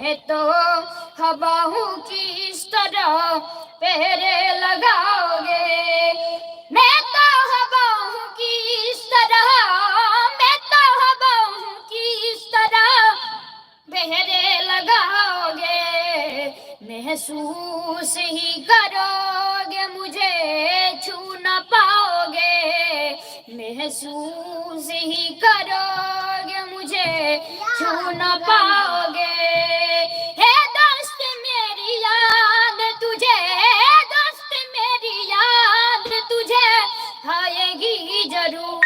मैं तो हवा हूँ किस तरह पहरे लगाओगे। मैं तो हवा हूँ किस तरह, मैं तो हवा हूँ किस तरह पहरे लगाओगे। महसूस ही करोगे मुझे छू न पाओगे। महसूस ही करोगे मुझे छू न पाओगे। है दोस्त मेरी याद तुझे, दोस्त मेरी याद तुझे आएगी जरूर।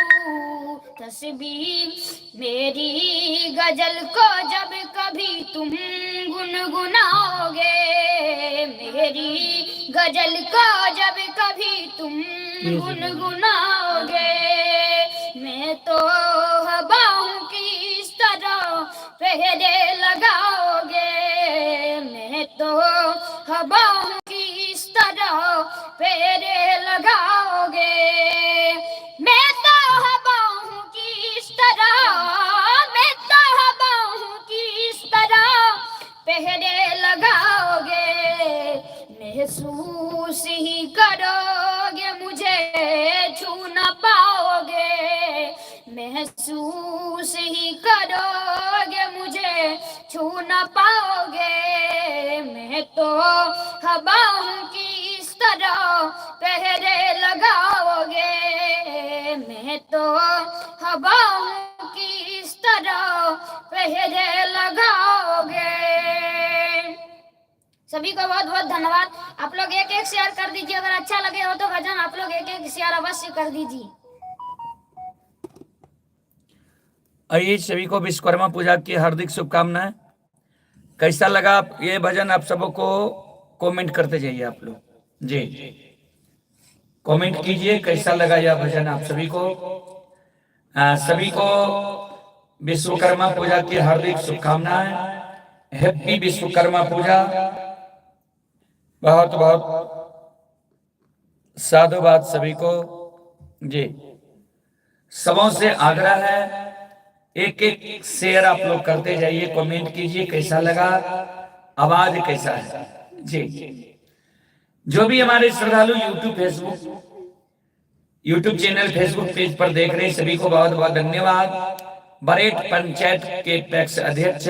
तस्वीर मेरी गजल को जब कभी तुम गुनगुनाओगे, मेरी गजल को जब कभी तुम गुनगुनाओगे। मैं तो हवा हूँ किस तरह पहरे लगाओगे। मैं तो हवा हूँ किस तरह पहरे लगाओगे। मैं तो हवा हूँ किस तरह, मैं तो हवा हूँ किस तरह पहरे लगाओगे। महसूस ही करोगे मुझे छू न पाओगे। महसूस ही करोगे मुझे छू न पाओगे। मैं तो हवा हूँ किस तरह पहरे लगाओगे। मैं तो हवा हूँ किस तरह पहरे लगाओगे। सभी को बहुत बहुत धन्यवाद। आप लोग एक एक शेयर कर दीजिए, अगर अच्छा लगे हो तो भजन आप लोग एक एक शेयर अवश्य कर दीजिए। आइए, सभी को विश्वकर्मा पूजा की हार्दिक शुभकामनाएं। कैसा लगा ये भजन, आप सबको कमेंट करते जाइए। आप लोग जी कमेंट कीजिए कैसा लगा यह भजन आप सभी को। सभी को विश्वकर्मा पूजा की हार्दिक शुभकामनाएं। हैप्पी विश्वकर्मा पूजा। बहुत बहुत साधुवाद सभी को जी। सबों से आग्रह है एक एक शेयर आप लोग करते जाइए, कमेंट कीजिए कैसा लगा, आवाज कैसा है जी। जो भी हमारे श्रद्धालु यूट्यूब चैनल फेसबुक पेज पर देख रहे हैं सभी को बहुत बहुत धन्यवाद। बरेट पंचायत के पैक्स अध्यक्ष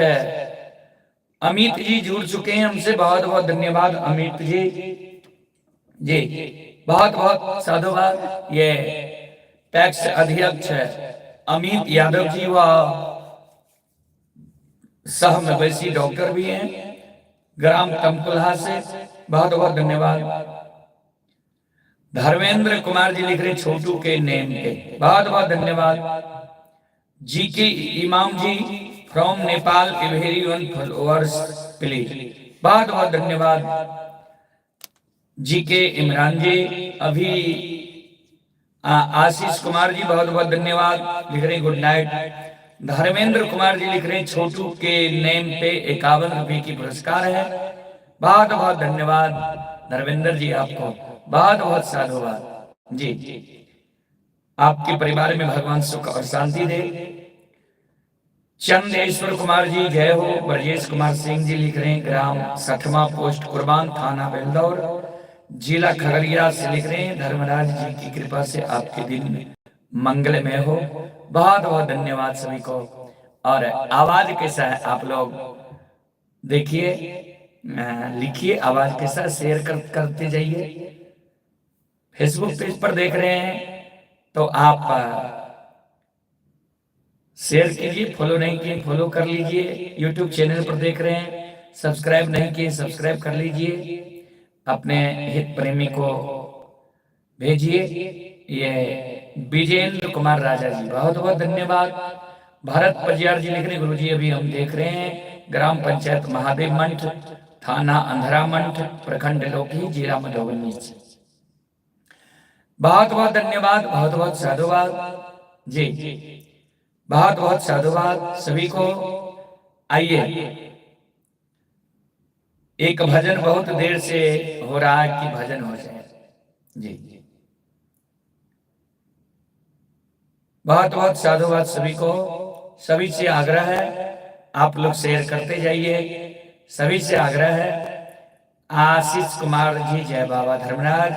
अमित जी जुड़ चुके हैं हमसे, बहुत बहुत धन्यवाद अमित जी जी। बहुत बहुत साधुवाद। ये पैक्स अध्यक्ष अमित यादव जी व सह मवेशी डॉक्टर भी हैं ग्राम तमकुल्हा से, बहुत बहुत धन्यवाद। धर्मेंद्र कुमार जी लिख रहे छोटू के नेम पे, बहुत बहुत धन्यवाद। G K Imam ji from Nepal, a very one followers please, बहुत बहुत धन्यवाद। जी के इमरान जी, अभी आशीष कुमार जी बहुत बहुत धन्यवाद लिख रहे गुड नाइट। धर्मेंद्र कुमार जी लिख रहे छोटू के नेम पे 51 रुपए की पुरस्कार है, बहुत बहुत धन्यवाद धर्मेंद्र जी, आपको बहुत बहुत साधुवाद जी। आपके परिवार में भगवान सुख और शांति दे। चंदेश्वर कुमार जी जय हो। ब्रजेश कुमार सिंह जी लिख रहे हैं ग्राम सठमा पोस्ट कुर्बान थाना बेलदौर जिला खगड़िया से लिख रहे हैं धर्मराज जी की कृपा से आपके दिन मंगलमय हो, बहुत बहुत धन्यवाद सभी को। और आवाज कैसा है आप लोग देखिए, लिखिए आवाज कैसा, शेयर करते जाइए। फेसबुक पेज पर देख रहे हैं तो आप शेयर कीजिए, फॉलो नहीं किए फॉलो कर लीजिए। यूट्यूब चैनल पर देख रहे हैं सब्सक्राइब नहीं किए सब्सक्राइब कर लीजिए, अपने हित प्रेमी को भेजिए। ये विजेंद्र कुमार राजा जी बहुत बहुत धन्यवाद। भारत परियार जी लिख रहे गुरु जी अभी हम देख रहे हैं ग्राम पंचायत महादेव मंठ थाना अंधरा मंठ प्रखंड लोकी जिला मधुबनी से, बहुत बहुत धन्यवाद, बहुत बहुत साधुवाद जी, बहुत बहुत साधुवाद सभी को। आइए, एक भजन बहुत देर से हो रहा है कि भजन हो जाए जी। बहुत बहुत साधुवाद सभी को। सभी से आग्रह है आप लोग शेयर करते जाइए। सभी से आग्रह है। आशीष कुमार जी जय बाबा धर्मराज,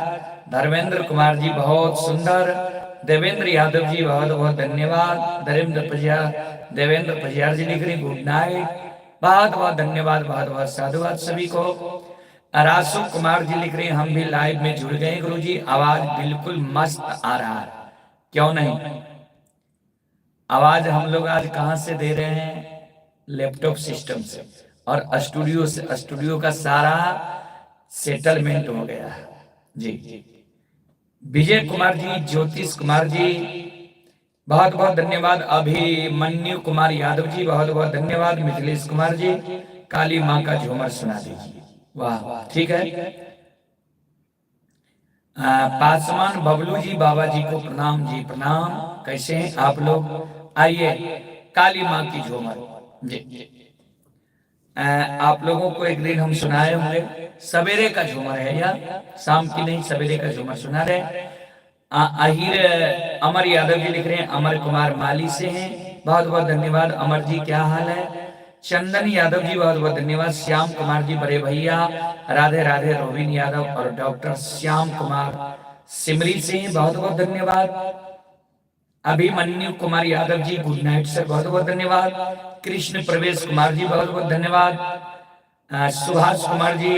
धर्मेंद्र कुमार जी बहुत सुंदर, देवेंद्र यादव जी बहुत बहुत धन्यवाद, देवेंद्र पजियार जी लिख रहे गुड नाइट, बहुत बहुत धन्यवाद, बहुत बहुत साधुवाद सभी को। रासु कुमार जी लिख रहे हैं हम भी लाइव में जुड़ गए गुरु जी, आवाज बिल्कुल मस्त आ रहा है, क्यों नहीं। आवाज हम लोग आज कहां से दे रहे हैं, लैपटॉप सिस्टम से और स्टूडियो से, स्टूडियो का सारा सेटलमेंट हो गया है जी। विजय कुमार जी, ज्योतिष कुमार जी बहुत बहुत धन्यवाद, अभिमन्यु कुमार यादव जी बहुत बहुत धन्यवाद, मिथिलेश कुमार जी काली माँ का झूमर सुना दीजिए, वाह ठीक है। पासवान बबलू जी बाबा जी को प्रणाम जी प्रणाम, कैसे हैं आप लोग, आइए काली माँ की झूमर जी। आप लोगों को एक दिन हम सुनाए होंगे, सवेरे का झूमर है या शाम की नहीं, सवेरे का झूमर सुना रहे। अहिर अमर यादव जी लिख रहे हैं अमर कुमार माली से हैं, बहुत बहुत धन्यवाद अमर जी, क्या हाल है। चंदन यादव जी बहुत बहुत धन्यवाद, श्याम कुमार जी बड़े भैया, राधे राधे रोबिन यादव और डॉक्टर श्याम कुमार सिमरी से बहुत बहुत धन्यवाद। Abhimanyu Kumar Yadav ji good night sir बहुत बहुत धन्यवाद। कृष्ण प्रवेश कुमार जी बहुत बहुत धन्यवाद। सुभाष कुमार जी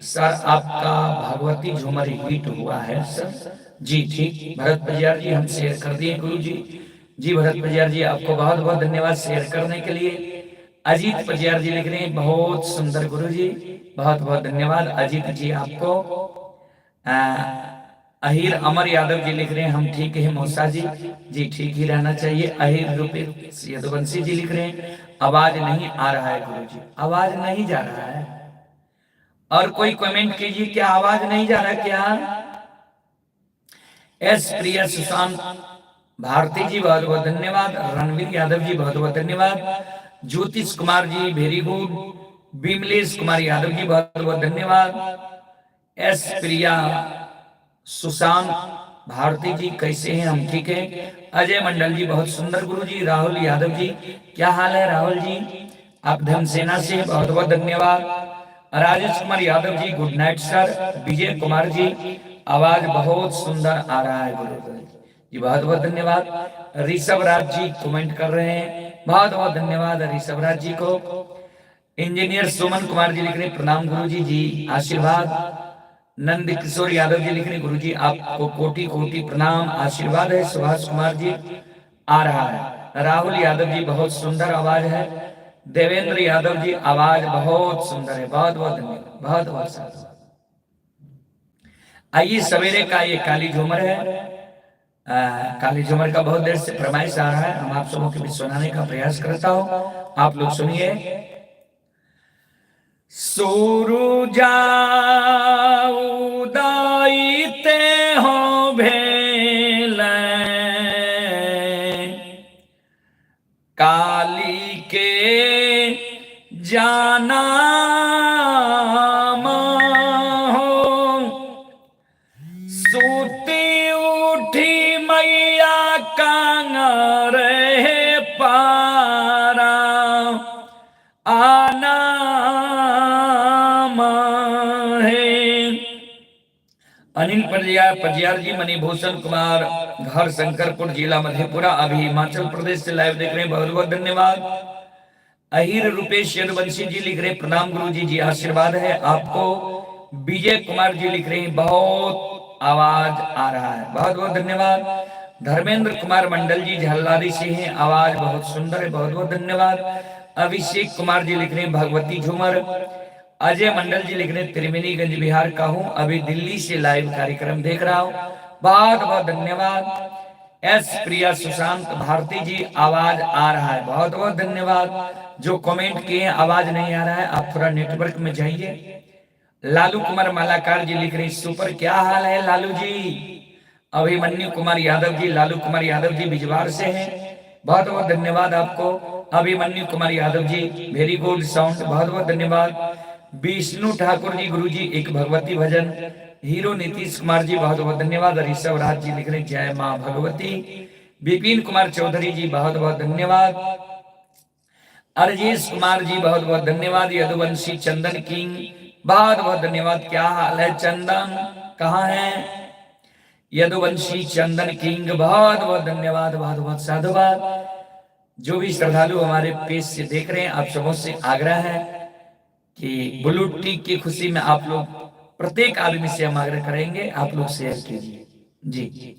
सर आपका भगवती झूमर हिट हुआ है सर जी, ठीक। भरत पजियार जी हम शेयर कर दिए गुरु जी, जी भरत पजियार जी आपको बहुत बहुत धन्यवाद शेयर करने के लिए। अजीत पजियार जी लिख रहे हैं बहुत सुंदर गुरु जी, बहुत बहुत धन्यवाद अजीत जी आपको। अहिर अमर यादव जी लिख रहे हैं हम ठीक है मौसा जी, जी ठीक ही रहना चाहिए। अहिर रूपेश यदुवंशी जी लिख रहे हैं आवाज नहीं आ रहा है गुरु जी, आवाज नहीं जा रहा है, और कोई कमेंट कीजिए क्या आवाज नहीं जा रहा क्या। एस प्रिया सुशांत भारती जी बहुत बहुत धन्यवाद, रणवीर यादव जी बहुत बहुत धन्यवाद, ज्योतिष कुमार जी वेरी गुड, विमलेश कुमार यादव जी बहुत बहुत धन्यवाद। एस प्रिया सुशांत भारती जी कैसे हैं, हम ठीक है। अजय मंडल जी बहुत सुंदर गुरु जी। राहुल यादव जी क्या हाल है राहुल जी, आप धनसेना से बहुत बहुत धन्यवाद। Rajesh Kumar Yadav ji good night sir. Vijay Kumar ji आवाज बहुत सुंदर आ रहा है गुरु जी, बहुत बहुत धन्यवाद। ऋषभ राज जी कमेंट कर रहे हैं, बहुत बहुत धन्यवाद ऋषभ राज जी को। इंजीनियर सुमन कुमार जी लिख रहे प्रणाम गुरु जी, जी आशीर्वाद। नंद किशोर यादव जी लिख रहे गुरु जी आपको कोटि कोटि प्रणाम आशीर्वाद है। सुभाष कुमार जी आ रहा है। राहुल यादव जी बहुत सुंदर आवाज है। देवेंद्र यादव जी आवाज बहुत सुंदर है, बहुत बहुत धन्यवाद, बहुत बहुत धन्यवाद। आइए सवेरे का ये काली झूमर है, काली झूमर का बहुत देर से फरमाइश आ रहा है, हम आप सबों के बीच सुनाने का प्रयास करता हूँ, आप लोग सुनिए। सूरुजा उदयते हो भेल काली के जाना सूती उठी मैया कांगर पारा आना अनिल पजियार जी, मणिभूषण कुमार घर शंकरपुर जिला मधेपुरा अभी हिमाचल प्रदेश से लाइव देख रहे हैं, बहुत बहुत धन्यवाद। अहिर रूपेश यदुवंशी जी लिख रहे हैं प्रणाम गुरु जी, जी आशीर्वाद है आपको। विजय कुमार जी लिख रहे हैं बहुत आवाज आ रहा है, बहुत बहुत धन्यवाद। धर्मेंद्र कुमार मंडल जी झल्लारी से हैं, आवाज बहुत सुंदर है, बहुत बहुत धन्यवाद। अभिषेक कुमार जी लिख रहे हैं भगवती झूमर। अजय मंडल जी लिख रहे हैं त्रिवेणीगंज बिहार का हूं, अभी दिल्ली से लाइव कार्यक्रम देख रहा हूं, बहुत बहुत धन्यवाद। एस प्रिया सुशांत भारती जी आवाज आ रहा है, बहुत बहुत धन्यवाद। जो कमेंट किए आवाज नहीं आ रहा है आप थोड़ा नेटवर्क में जाइए। लालू कुमार मालाकार जी लिख रहे हैं सुपर, क्या हाल है लालू जी। अभिमन्यु कुमार यादव जी, लालू कुमार यादव जी बिजवार से हैं, बहुत बहुत धन्यवाद आपको। Abhimanyu Kumar Yadav ji very good sound, बहुत बहुत धन्यवाद। विष्णु ठाकुर जी गुरु जी एक भगवती भजन। हीरो नीतीश कुमार जी बहुत बहुत धन्यवाद। ऋषभ राज जी लिख रहे जय मां भगवती। विपिन कुमार चौधरी जी बहुत बहुत धन्यवाद। अर्जेश कुमार जी बहुत बहुत धन्यवाद। यदुवंशी चंदन किंग बहुत बहुत धन्यवाद। क्या हाल है चंदन, कहाँ है? यदुवंशी चंदन किंग बहुत बहुत धन्यवाद, बहुत बहुत साधुवाद। जो भी श्रद्धालु हमारे पेज से देख रहे हैं, आप सबों से आग्रह है कि ब्लू टिक की खुशी में आप लोग प्रत्येक आदमी से हम आग्रह करेंगे, आप लोग शेयर कीजिए जी।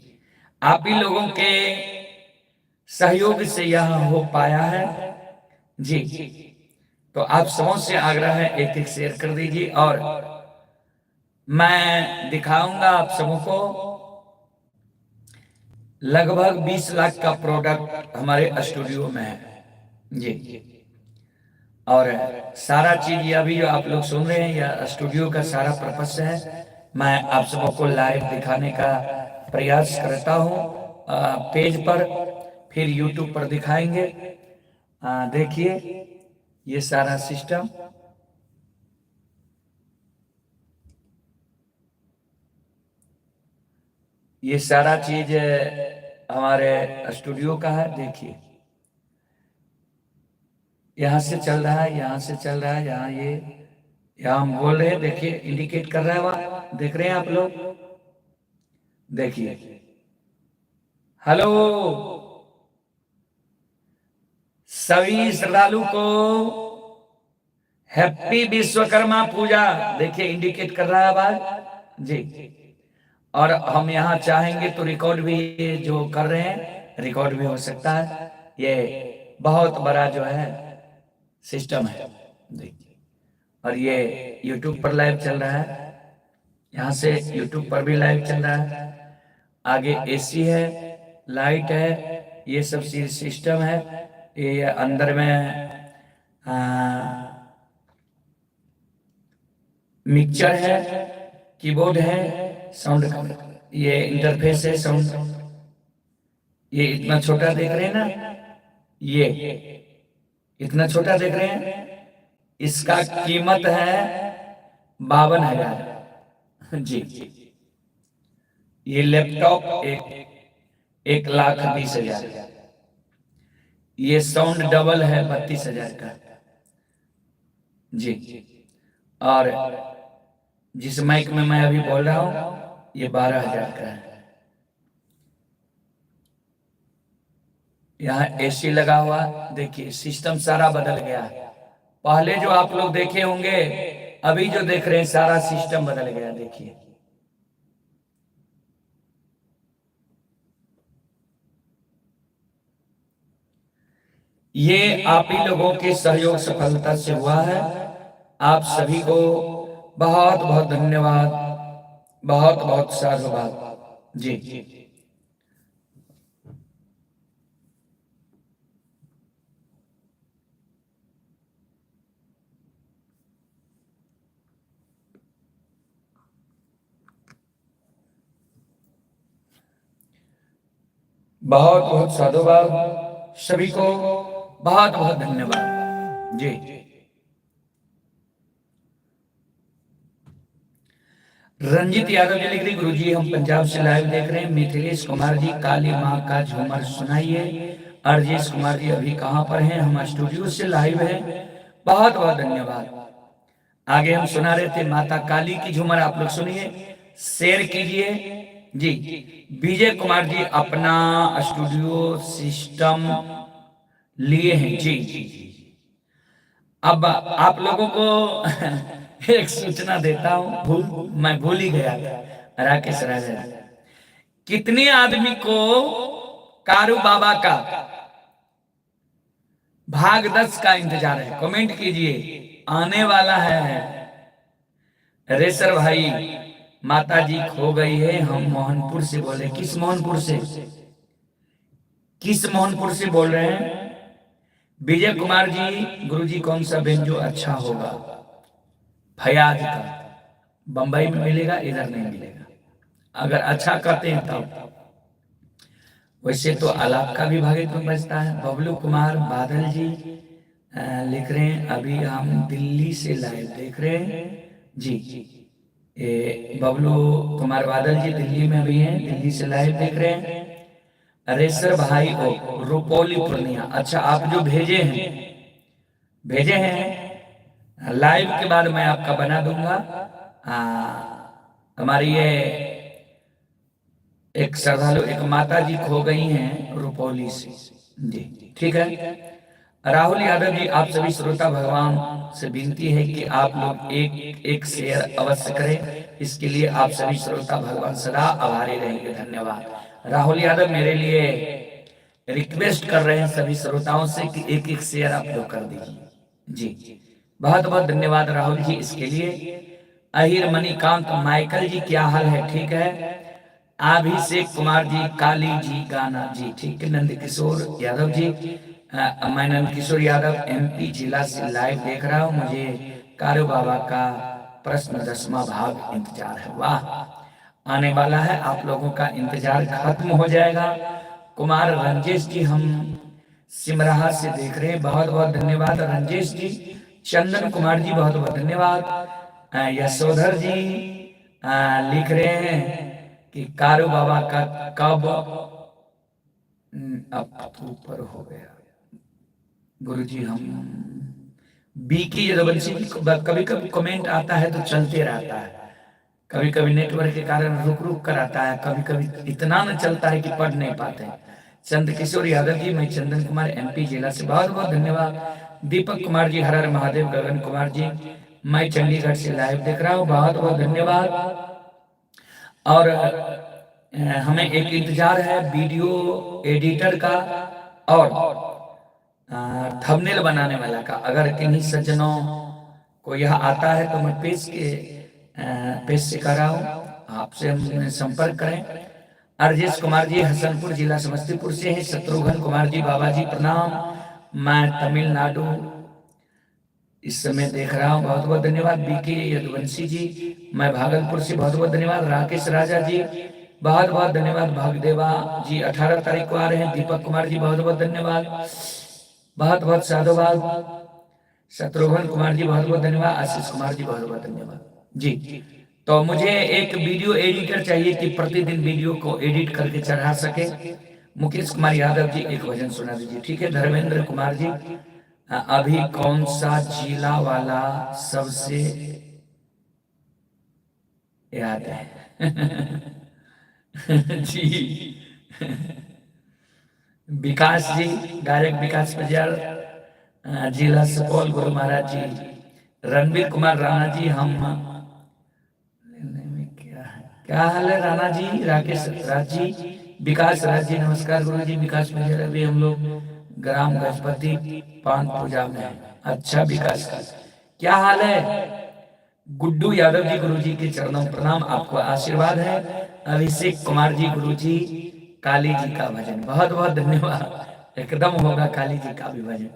आप ही लोगों के सहयोग से यह हो पाया है जी। तो आप सबों से आग्रह है, एक एक शेयर कर दीजिए। और मैं दिखाऊंगा आप सबों को लगभग 20 लाख का प्रोडक्ट हमारे स्टूडियो में है जी। और सारा चीज ये अभी जो आप लोग सुन रहे हैं, यह स्टूडियो का सारा पर्पस है। मैं आप सबों को लाइव दिखाने का प्रयास करता हूँ पेज पर, फिर यूट्यूब पर दिखाएंगे। देखिए ये सारा सिस्टम, ये सारा चीज हमारे स्टूडियो का है। देखिए यहाँ से चल रहा है, यहाँ से चल रहा है, यहाँ ये यहाँ हम बोल रहे हैं, देखिए इंडिकेट कर रहा है वहां, देख रहे हैं आप लोग? देखिए हेलो सभी श्रद्धालु को हैप्पी विश्वकर्मा पूजा। देखिए इंडिकेट कर रहा है आवाज जी। और हम यहाँ चाहेंगे तो रिकॉर्ड भी, जो कर रहे हैं रिकॉर्ड भी हो सकता है। ये बहुत बड़ा जो है सिस्टम है देखिए। और ये यूट्यूब पर लाइव चल रहा है, यहाँ से यूट्यूब पर भी लाइव चल रहा है। आगे एसी है, लाइट है, ये सब सिस्टम है। ये अंदर में मिक्सचर है, कीबोर्ड है, साउंड, ये इंटरफेस है साउंड। ये इतना छोटा देख रहे हैं ना, ये इतना छोटा देख रहे हैं, इसका कीमत है 52,000 जी। ये लैपटॉप 1,20,000। ये साउंड डबल है 32,000 का जी। और जिस माइक में मैं अभी बोल रहा हूं ये 12,000 का है। यहाँ एसी लगा हुआ, देखिए सिस्टम सारा बदल गया है। पहले जो आप लोग देखे होंगे, अभी जो देख रहे हैं, सारा सिस्टम बदल गया। देखिए ये आप ही लोगों के सहयोग सफलता से हुआ है। आप सभी को बहुत बहुत धन्यवाद, बहुत बहुत साधुवाद जी। बहुत बहुत साधुवाद सभी को, बहुत बहुत धन्यवाद जी। रंजित यादव जी लिख रही, गुरु जी हम पंजाब से लाइव देख रहे हैं। मिथिलेश कुमार जी काली माँ का झूमर सुनाइए। अर्जेश कुमार जी अभी कहाँ पर हैं? हम स्टूडियो से लाइव हैं, बहुत बहुत धन्यवाद। आगे हम सुना रहे थे माता काली की झूमर, आप लोग सुनिए, शेयर कीजिए जी। विजय कुमार जी अपना स्टूडियो सिस्टम लिए हैं जी। अब आप लोगों को एक सूचना देता हूं, मैं भूल ही गया था। राकेश राजा, कितने आदमी को कारू बाबा का भाग 10 का इंतजार है? कमेंट कीजिए, आने वाला है। रेसर भाई, माता जी खो गई है, हम मोहनपुर से बोल रहे हैं। किस मोहनपुर से? किस मोहनपुर से बोल रहे हैं? विजय कुमार जी, गुरु जी कौन सा बेंजो अच्छा होगा? फयाज का, बंबई में मिलेगा, इधर नहीं मिलेगा। अगर अच्छा करते हैं तब। वैसे तो आलाप का भी भागे तो बचता है। बबलू कुमार बादल जी लिख रहे हैं, अभी हम दिल्ली से लाइव देख रहे हैं जी। बबलू कुमार बादल जी दिल्ली में भी हैं, दिल्ली से लाइव देख रहे हैं। रेसर भाई को रुपौली पूर्णिया, अच्छा आप जो भेजे हैं भेजे हैं। लाइव के बाद मैं आपका बना दूंगा। हमारी ये एक श्रद्धालु, एक माता जी खो गई हैं रुपौली से जी, ठीक है। राहुल यादव जी, आप सभी श्रोता भगवान से विनती है कि आप लोग एक एक शेयर अवश्य करें। इसके लिए आप सभी श्रोता भगवान सदा आभारी रहेंगे। धन्यवाद। राहुल यादव मेरे लिए रिक्वेस्ट कर रहे हैं सभी श्रोताओं से कि एक एक शेयर आप लोग कर दीजिए जी। बहुत बहुत धन्यवाद राहुल जी इसके लिए। अहिर मणिकांत माइकल जी, क्या हाल है? ठीक है। अभिषेक कुमार जी, काली जी गाना जी, ठीक है। नंद किशोर यादव जी, मैं नंद किशोर यादव MP जिला से लाइव देख रहा हूँ। मुझे कारू बाबा का प्रश्न 10वां भाग इंतजार है। वाह, आने वाला है, आप लोगों का इंतजार खत्म हो जाएगा। कुमार रंजेश जी, हम सिमराहा से देख रहे हैं, बहुत बहुत धन्यवाद रंजेश जी। चंदन कुमार जी, बहुत बहुत धन्यवाद। यशोधर जी लिख रहे हैं कि कारू बाबा का कब अब ऊपर हो गया गुरुजी। हम बीकी यदुवंशी, कभी कभी कमेंट आता है तो चलते रहता है, कभी कभी नेटवर्क के कारण रुक रुक कर आता है, कभी कभी इतना न चलता है कि पढ़ नहीं पाते। चंद्र किशोर यादव जी, मैं चंदन कुमार MP जिला से, बहुत बहुत धन्यवाद। दीपक कुमार जी, हर हर महादेव। गगन कुमार जी, मैं चंडीगढ़ से लाइव देख रहा हूँ, बहुत बहुत धन्यवाद। और हमें एक इंतजार है वीडियो एडिटर का और थंबनेल बनाने वाला का। अगर किन्हीं सज्जनों को यह आता है तो मैं पेश से कर रहा हूँ, आपसे हम संपर्क करें। अर्जेश कुमार जी, हसनपुर जिला समस्तीपुर से हैं। शत्रुघ्न कुमार जी, बाबा जी प्रणाम, मैं तमिलनाडु इस समय देख रहा हूँ, बहुत बहुत धन्यवाद। बीके यदुवंशी जी, मैं भागलपुर से, बहुत बहुत धन्यवाद। राकेश राजा जी, बहुत बहुत धन्यवाद। भागदेवा जी 18 तारीख को आ रहे हैं। दीपक कुमार जी, बहुत बहुत धन्यवाद, बहुत बहुत साधुवाद। शत्रुघ्न कुमार जी, बहुत बहुत धन्यवाद। आशीष कुमार जी, बहुत बहुत धन्यवाद जी। तो मुझे एक वीडियो एडिटर चाहिए कि प्रतिदिन वीडियो को एडिट करके चढ़ा सके। मुकेश कुमार यादव जी, एक भजन सुना दीजिए, ठीक है। धर्मेंद्र कुमार जी, अभी कौन सा जिला वाला सबसे याद है? जी, विकास जी, गायक विकास बजार, जिला सुपौल, गुरु महाराज जी। रणवीर कुमार राणा जी, हम में क्या हाल है राणा जी? राकेश राज जी, विकास राज जी, नमस्कार गुरु जी। विकास बजार, अभी हम लोग ग्राम गजपति पान पूजा में। अच्छा विकास का क्या हाल है? गुड्डू यादव जी, गुरु जी के चरणों प्रणाम, आपको आशीर्वाद है। अभिषेक कुमार जी, गुरु जी काली जी का भजन, बहुत बहुत धन्यवाद। एकदम होगा काली जी का भी भजन।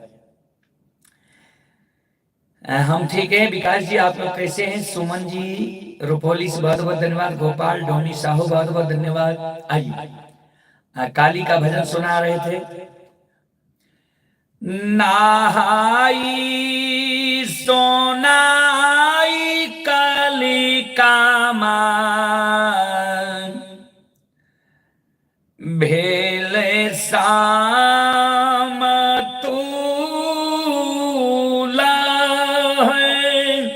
हम ठीक है। विकास जी, आप लोग कैसे हैं? सुमन जी रुपौली से, बहुत बहुत धन्यवाद। गोपाल डोनी साहू, बहुत बहुत धन्यवाद। आइए, काली का भजन सुना रहे थे। नहाई सोनाई काली कामा भेले शाम तूला है,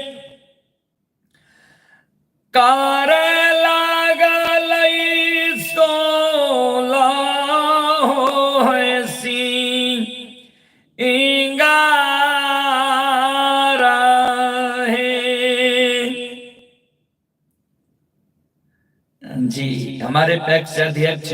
कार लागल सोला है सी इंगारा है जी। हमारे पैक्स अध्यक्ष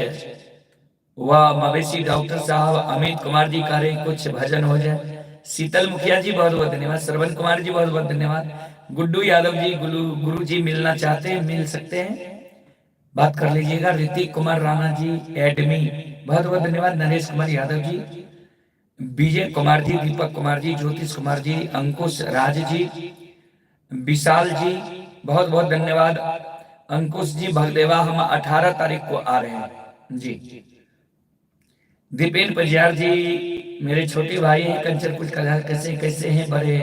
वह मवेशी डॉक्टर साहब अमित कुमार जी का रहे कुछ भजन हो जाए। शीतल मुखिया जी, बहुत बहुत धन्यवाद। श्रवण कुमार जी, बहुत बहुत धन्यवाद। गुड्डू यादव जी, गुरु जी मिलना चाहते हैं, मिल सकते हैं, बात कर लीजिएगा। ऋतिक कुमार राणा जी एडमी, बहुत बहुत धन्यवाद। नरेश कुमार यादव जी, विजय कुमार जी, दीपक कुमार जी, ज्योतिष कुमार जी, अंकुश राज जी, विशाल जी, बहुत बहुत धन्यवाद। अंकुश जी भगदेवा, हम 18 तारीख को आ रहे हैं जी। दीपेन परियार जी, मेरे छोटे भाई हैं कंचरपुर कला, कैसे कैसे हैं बड़े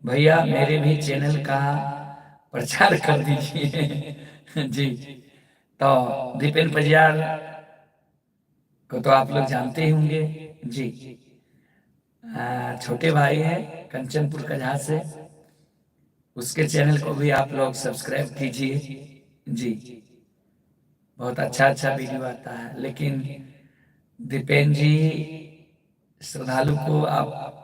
भैया? मेरे भी चैनल का प्रचार कर दीजिए जी। तो दीपेन परियार को तो आप लोग जानते ही होंगे जी। छोटे भाई है कंचनपुर कझा से, उसके चैनल को भी आप लोग सब्सक्राइब कीजिए जी। बहुत अच्छा अच्छा वीडियो आता है। लेकिन दीपेन जी, श्रद्धालु को आप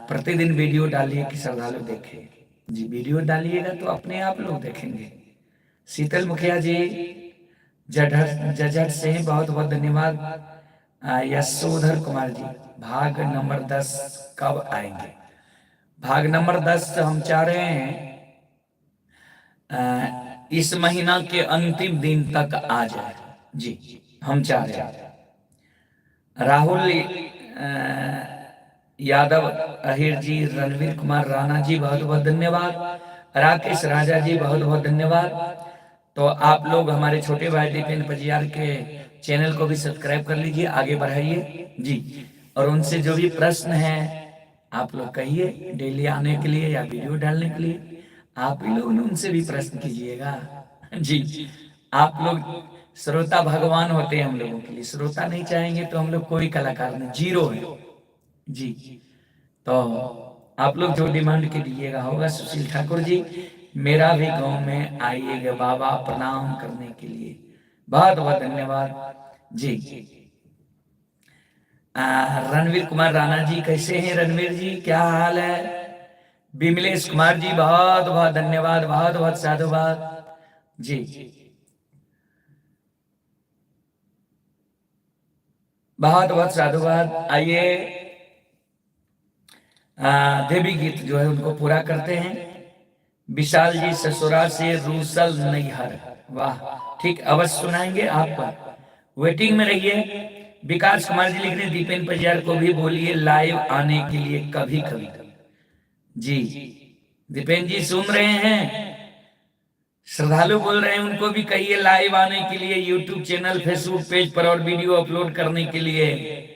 प्रतिदिन वीडियो डालिए कि श्रद्धालु देखे जी। वीडियो डालिएगा तो अपने आप लोग देखेंगे। शीतल मुखिया जी जजट से बहुत बहुत धन्यवाद। यशोधर कुमार जी, भाग नंबर 10 कब आएंगे? भाग नंबर 10 हम चाह रहे हैं इस महीना के अंतिम दिन तक आ जाए जी, हम चाह रहे हैं। राहुल यादव अहिर जी, रणवीर कुमार राणा जी बहुत बहुत धन्यवाद। राकेश राजा जी बहुत बहुत धन्यवाद। तो आप लोग हमारे छोटे भाई दीपेन पजियार के चैनल को भी सब्सक्राइब कर लीजिए, आगे बढ़ाइए जी। और उनसे जो भी प्रश्न है आप लोग कहिए, डेली आने के लिए या वीडियो डालने के लिए आप ही लोग उनसे भी प्रश्न कीजिएगा जी। आप लोग श्रोता भगवान होते हैं हम लोगों के लिए, श्रोता नहीं चाहेंगे तो हम लोग कोई कलाकार नहीं, जीरो है जी। तो आप लोग जो डिमांड कीजिएगा होगा। सुशील ठाकुर जी, मेरा भी गांव में आइएगा बाबा प्रणाम करने के लिए, बहुत बहुत धन्यवाद जी। रणवीर कुमार राणा जी, कैसे हैं रणवीर जी, क्या हाल है? विमलेश कुमार जी बहुत बहुत धन्यवाद, बहुत बहुत साधुवाद जी। बहुत बहुत साधुवाद। आइए देवी गीत जो है उनको पूरा करते हैं। विशाल जी ससुरा से रूसल नैहर, वाह ठीक, अवश्य सुनाएंगे आपको, वेटिंग में रहिए। विकास कुमार जी लिख रहे हैं दीपेन पजियार को भी बोलिए लाइव आने के लिए कभी कभी जी। दीपेन जी सुन रहे हैं, श्रद्धालु बोल रहे हैं उनको भी कहिए लाइव आने के लिए, यूट्यूब चैनल फेसबुक पेज पर और वीडियो अपलोड करने के लिए।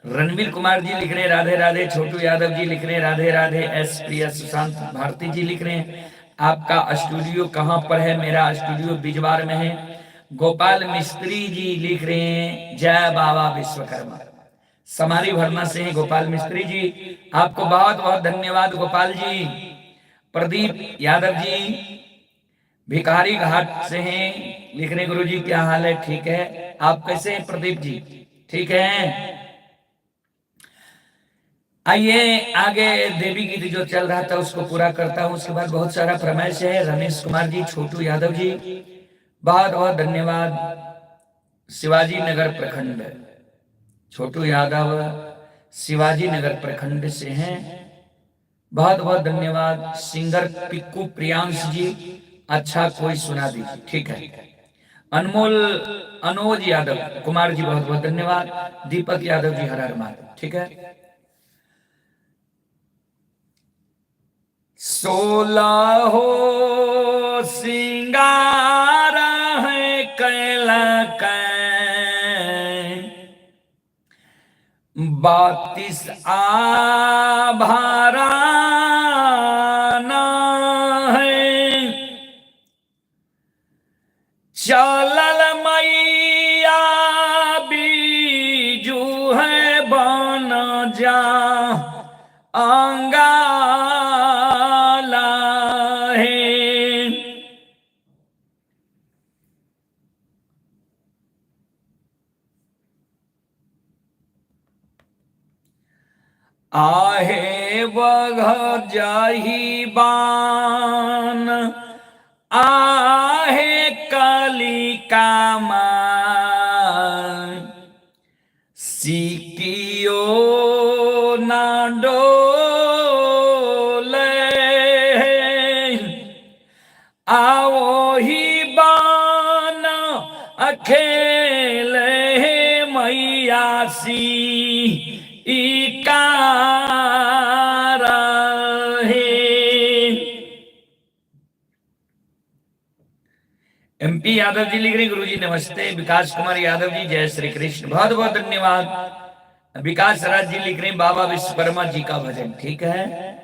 रणवीर कुमार जी लिख रहे हैं राधे राधे। छोटू यादव जी लिख रहे हैं राधे राधे। एस प्रिया सुशांत भारती जी लिख रहे हैं आपका स्टूडियो कहां पर है? मेरा स्टूडियो बिजवार में है। गोपाल मिस्त्री जी लिख रहे हैं जय बाबा विश्वकर्मा, समारी भरना से हैं गोपाल मिस्त्री जी, आपको बहुत बहुत धन्यवाद गोपाल जी। प्रदीप यादव जी भिखारी घाट से हैं, लिख रहे गुरु जी क्या हाल है? ठीक है, आप कैसे हैं प्रदीप जी? ठीक है। आइए आगे देवी गीत जो चल रहा था उसको पूरा करता हूं, उसके बाद बहुत सारा फरमाइश है। रमेश कुमार जी, छोटू यादव जी बहुत बहुत धन्यवाद। शिवाजी नगर प्रखंड, छोटू यादव शिवाजी नगर प्रखंड से हैं, बहुत बहुत धन्यवाद। सिंगर पिक्कू प्रियांश जी, अच्छा कोई सुना दीजिए, ठीक है। अनमोल अनोज यादव कुमार जी बहुत बहुत धन्यवाद। दीपक यादव जी हर हर महादेव, ठीक है। 16 हो सिंगार है कैला कै, 32 आभारा है, चलल मैया बीजू है बन जा अंगाला है। आहे बघ जाही बान, आहे कलिका सिकियो ना डोले, आओ ही बान अखेले मैया सी इकार है। एमपी यादव जी लिख रहे गुरु जी नमस्ते। विकास कुमार यादव जी जय श्री कृष्ण, बहुत बहुत धन्यवाद। विकास राज जी लिख रहे हैं बाबा विश्वकर्मा जी का भजन, ठीक है।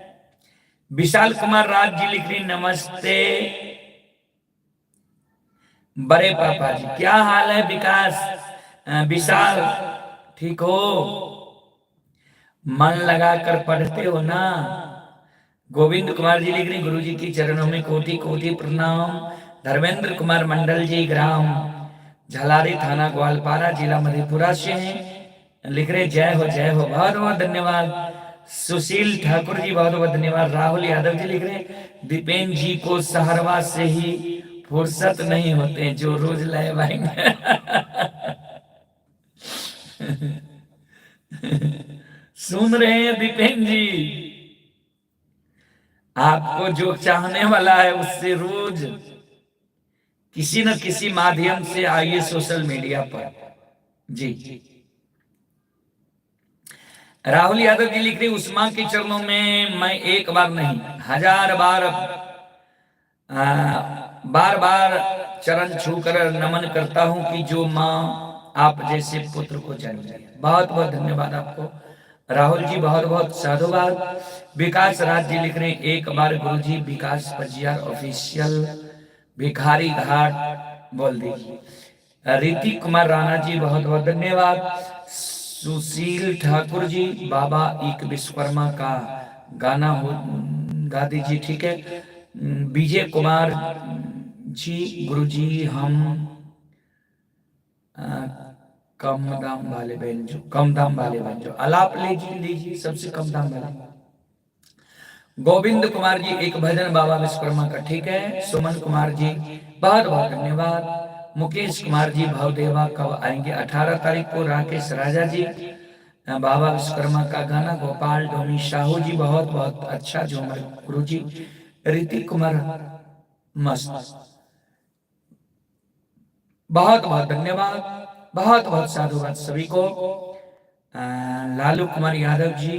विशाल कुमार राज जी लिख रहे नमस्ते बड़े पापा जी, क्या हाल है विकास विशाल, ठीक हो? मन लगा कर पढ़ते हो ना। गोविंद कुमार जी लिख रहे गुरु जी की चरणों में कोटि कोटि प्रणाम। धर्मेंद्र कुमार मंडल जी ग्राम झलारी थाना ग्वालपारा जिला मधेपुरा से हैं, लिख रहे जय हो बहुत बहुत धन्यवाद। सुशील ठाकुर जी बहुत बहुत धन्यवाद। राहुल यादव जी लिख रहे दीपेन जी को सहरवा से ही फुर्सत नहीं होते जो रोज लाए आएंगे। सुन रहे हैं दीपेन जी, आपको जो चाहने वाला है उससे रोज किसी न किसी माध्यम से आइए सोशल मीडिया पर जी। राहुल यादव जी लिख रहे उस्मा के चरणों में मैं एक बार नहीं 1000 बार बार बार चरण छूकर नमन करता हूं कि जो माँ आप जैसे पुत्र को जन्म दिया। बहुत बहुत धन्यवाद आपको राहुल जी, बहुत बहुत साधुवाद। विकास राज जी लिख रहे हैं एक बार गुरु जी विकास पजियार ऑफिशियल भिखारी घाट बोल दीजिए। ऋतिक कुमार राणा जी बहुत बहुत धन्यवाद। सुशील ठाकुर जी बाबा एक विश्वकर्मा का गाना हो गा दीजिए, ठीक है। विजय कुमार जी गुरु जी हम कम दाम वाले बेंजो, कम दाम वाले बेंजो आलाप लीजिए सबसे कम दाम वाले। गोविंद कुमार जी एक भजन बाबा विश्वकर्मा का, ठीक है। सुमन कुमार जी बहुत बहुत धन्यवाद। मुकेश कुमार जी भावदेवा कब आएंगे? 18 तारीख को। राकेश राजा जी बाबा विश्वकर्मा का गाना। गोपाल डोमी साहू जी बहुत बहुत अच्छा झूमर गुरु जी। ऋतिक कुमार मस्त बहुत बहुत धन्यवाद, बहुत बहुत साधुवाद सभी को। लालू कुमार यादव जी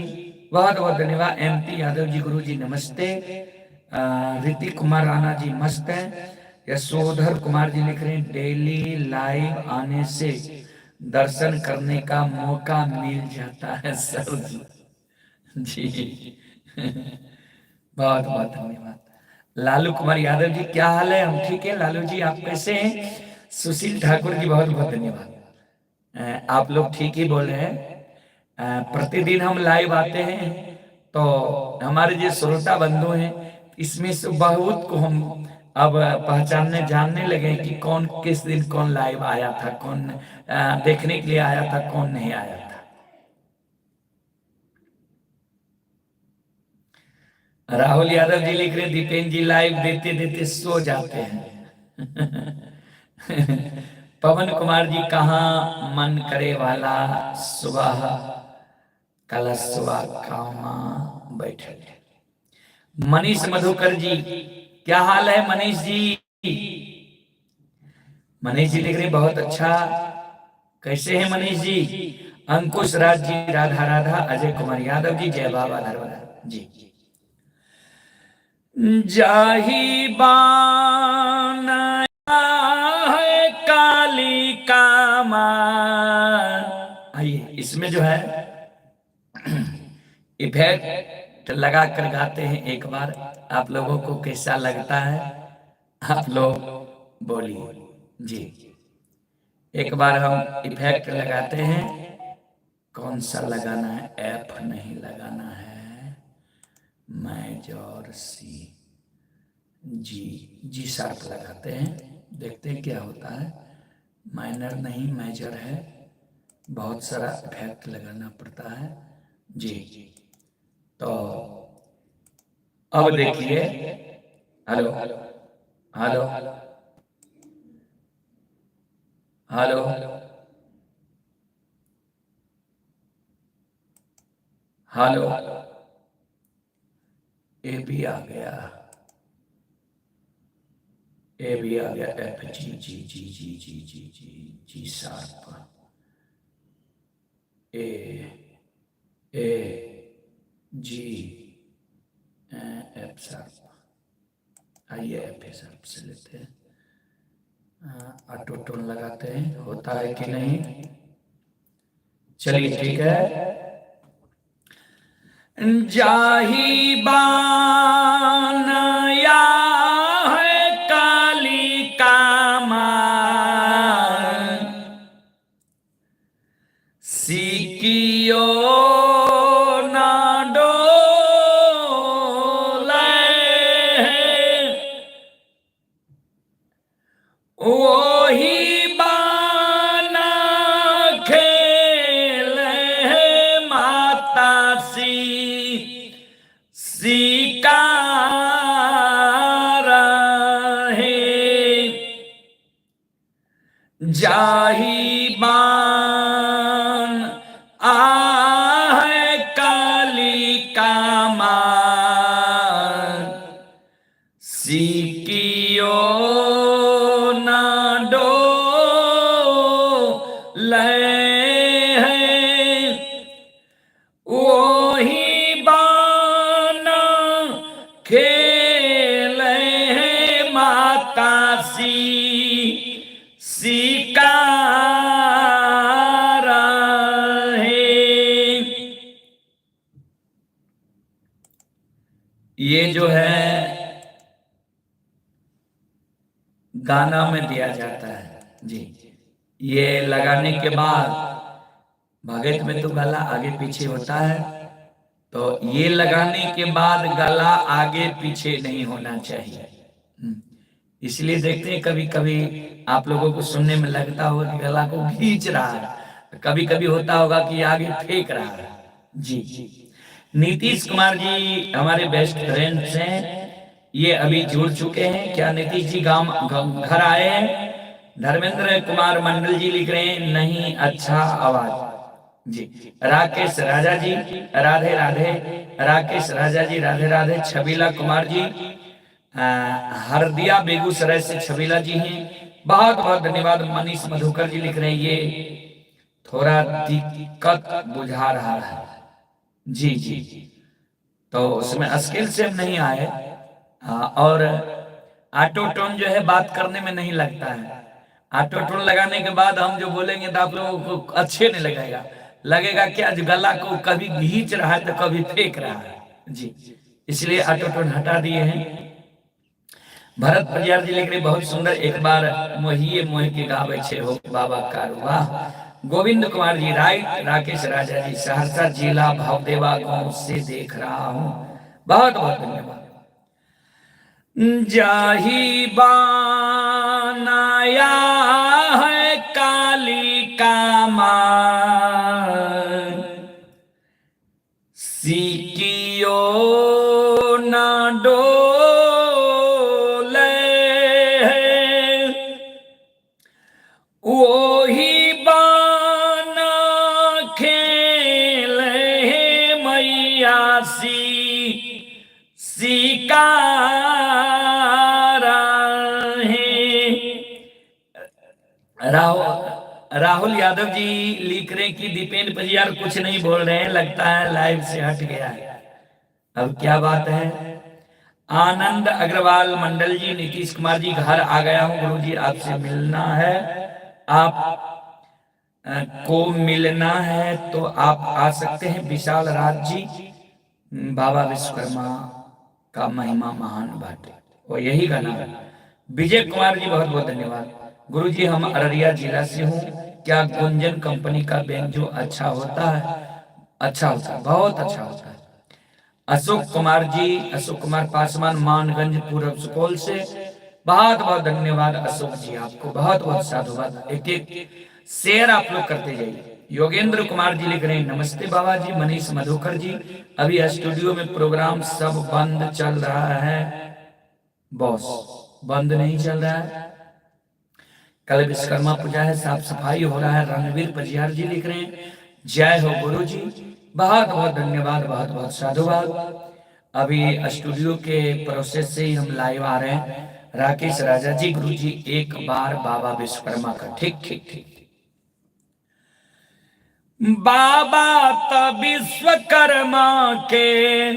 बहुत बहुत धन्यवाद। एमपी यादव जी गुरु जी नमस्ते। ऋतिक कुमार राणा जी मस्त है। यशोधर कुमार जी लिख रहे हैं डेली लाइव आने से दर्शन करने का मौका मिल जाता है सर जी। बहुत बहुत धन्यवाद लालू कुमार यादव जी, क्या हाल है? हम ठीक है लालू जी, आप कैसे हैं? सुशील ठाकुर जी बहुत बहुत धन्यवाद। आप लोग ठीक ही बोल रहे हैं। प्रतिदिन हम लाइव आते हैं तो हमारे जो श्रोता बंधु हैं इसमें से बहुत को हम अब पहचानने जानने लगे कि कौन किस दिन कौन लाइव आया था, कौन देखने के लिए आया था, कौन नहीं आया था। राहुल यादव जी लिख रहे दीपेन जी लाइव देते देते सो जाते हैं। पवन कुमार जी कहाँ मन करे वाला सुबह कल सुबह कामा बैठे। मनीष मधुकर जी क्या हाल है मनीष जी? मनीष जी लिख रहे बहुत अच्छा, कैसे हैं मनीष जी? अंकुश राज जी राधा राधा। अजय कुमार यादव जी जय बाबा धर्मराज जी। जाही बान है काली कामा। आइए इसमें जो है इफेक्ट लगा कर गाते हैं एक बार, आप लोगों को कैसा लगता है आप लोग बोलिए जी। एक बार हम इफेक्ट लगाते हैं, कौन सा लगाना है? एफ नहीं लगाना है, मेजर सी जी, जी शार्प लगाते हैं, देखते हैं क्या होता है। माइनर नहीं मेजर है, बहुत सारा इफेक्ट लगाना पड़ता है जी। तो अब देखिए, हेलो हेलो हेलो हेलो, ए भी आ गया, ए भी आ गया, एफ जी जी जी जी जी जी जी जी शार्प, ए ए जी एफ शार्प। आइए एफ शार्प से लेते हैं, ऑटो टोन लगाते हैं, होता है कि नहीं? चलिए ठीक है। जाही बान या है काली कामा सिकियो है जाही बान आहे काली कामार सिकियो ना डो ले है वही बाना खेले है माता सिकारा है। ये जो है गाना में दिया जाता है जी। ये लगाने के बाद भगत में तो गला आगे पीछे होता है, तो ये लगाने के बाद गला आगे पीछे नहीं होना चाहिए। इसलिए देखते हैं कभी कभी आप लोगों को सुनने में लगता होगा कि गला को खींच रहा है, कभी कभी होता होगा कि आगे फेंक रहा है जी। नीतीश कुमार जी हमारे बेस्ट फ्रेंड्स हैं, ये अभी जुड़ चुके हैं। क्या नीतीश जी घर आए हैं? धर्मेंद्र कुमार मंडल जी लिख रहे हैं नहीं अच्छा आवाज जी। राकेश राजा जी राधे राधे, राकेश राजा जी राधे राधे। छबीला कुमार जी हरदिया बेगूसराय से छबीला जी हैं, बहुत बहुत धन्यवाद। मनीष मधुकर जी लिख रहे हैं ये थोड़ा दिक्कत बुझा रहा है जी जी, तो उसमें स्केल से हम नहीं आए। और ऑटो टोन जो है बात करने में नहीं लगता है। ऑटो टोन लगाने के बाद हम जो बोलेंगे तो आप लोगों को अच्छे नहीं लगेगा, लगेगा कि आज गला को कभी खींच रहा है तो कभी फेंक रहा है जी, इसलिए ऑटो टोन हटा दिए हैं। भरत परियार जी लिख रहे बहुत सुंदर, एक बार मोहिए मोह के गावे छे हो बाबा कारवा। गोविंद कुमार जी राइट। राकेश राजा जी सहरसा जिला भावदेवा गांव से देख रहा हूं, बहुत बहुत धन्यवाद। जाही बनाया है काली कामार सिकियो ना डोले है वही बाना खेले है मैया सिकारा है। राहुल यादव जी लिख रहे कि दीपेंद्र परियार कुछ नहीं बोल रहे हैं, लगता है लाइव से हट गया है। अब क्या बात है? आनंद अग्रवाल मंडल जी नीतीश कुमार जी घर आ गया हूँ गुरु जी, आपसे मिलना है, आप को मिलना है तो आप आ सकते हैं। विशाल राज जी बाबा विश्वकर्मा का महिमा महान बाटे, वो यही गाना है। विजय कुमार जी बहुत बहुत धन्यवाद। गुरु जी हम अररिया जिला से हूँ, क्या गुंजन कंपनी का बैंजो अच्छा होता है? अच्छा होता है, बहुत अच्छा होता है। अशोक कुमार जी, अशोक कुमार पासवान मानगंज पूर्व सुपौल से, बहुत बहुत धन्यवाद अशोक जी, आपको बहुत बहुत साधुवाद। एक एक शेयर आप लोग करते जाइए। योगेंद्र कुमार जी लिख रहे हैं नमस्ते बाबा जी। मनीष मधुकर जी अभी स्टूडियो में प्रोग्राम सब बंद चल रहा है बॉस, बंद नहीं चल रहा है, कल विश्वकर्मा पूजा है, साफ सफाई हो रहा है। रणवीर परियार जी लिख रहे हैं जय हो गुरु जी, बहुत बहुत धन्यवाद, बहुत बहुत साधुवाद। अभी स्टूडियो के प्रोसेस से ही हम लाइव आ रहे हैं। राकेश राजा जी गुरु जी एक बार बाबा विश्वकर्मा का, ठीक ठीक ठीक। बाबा तो विश्वकर्मा के,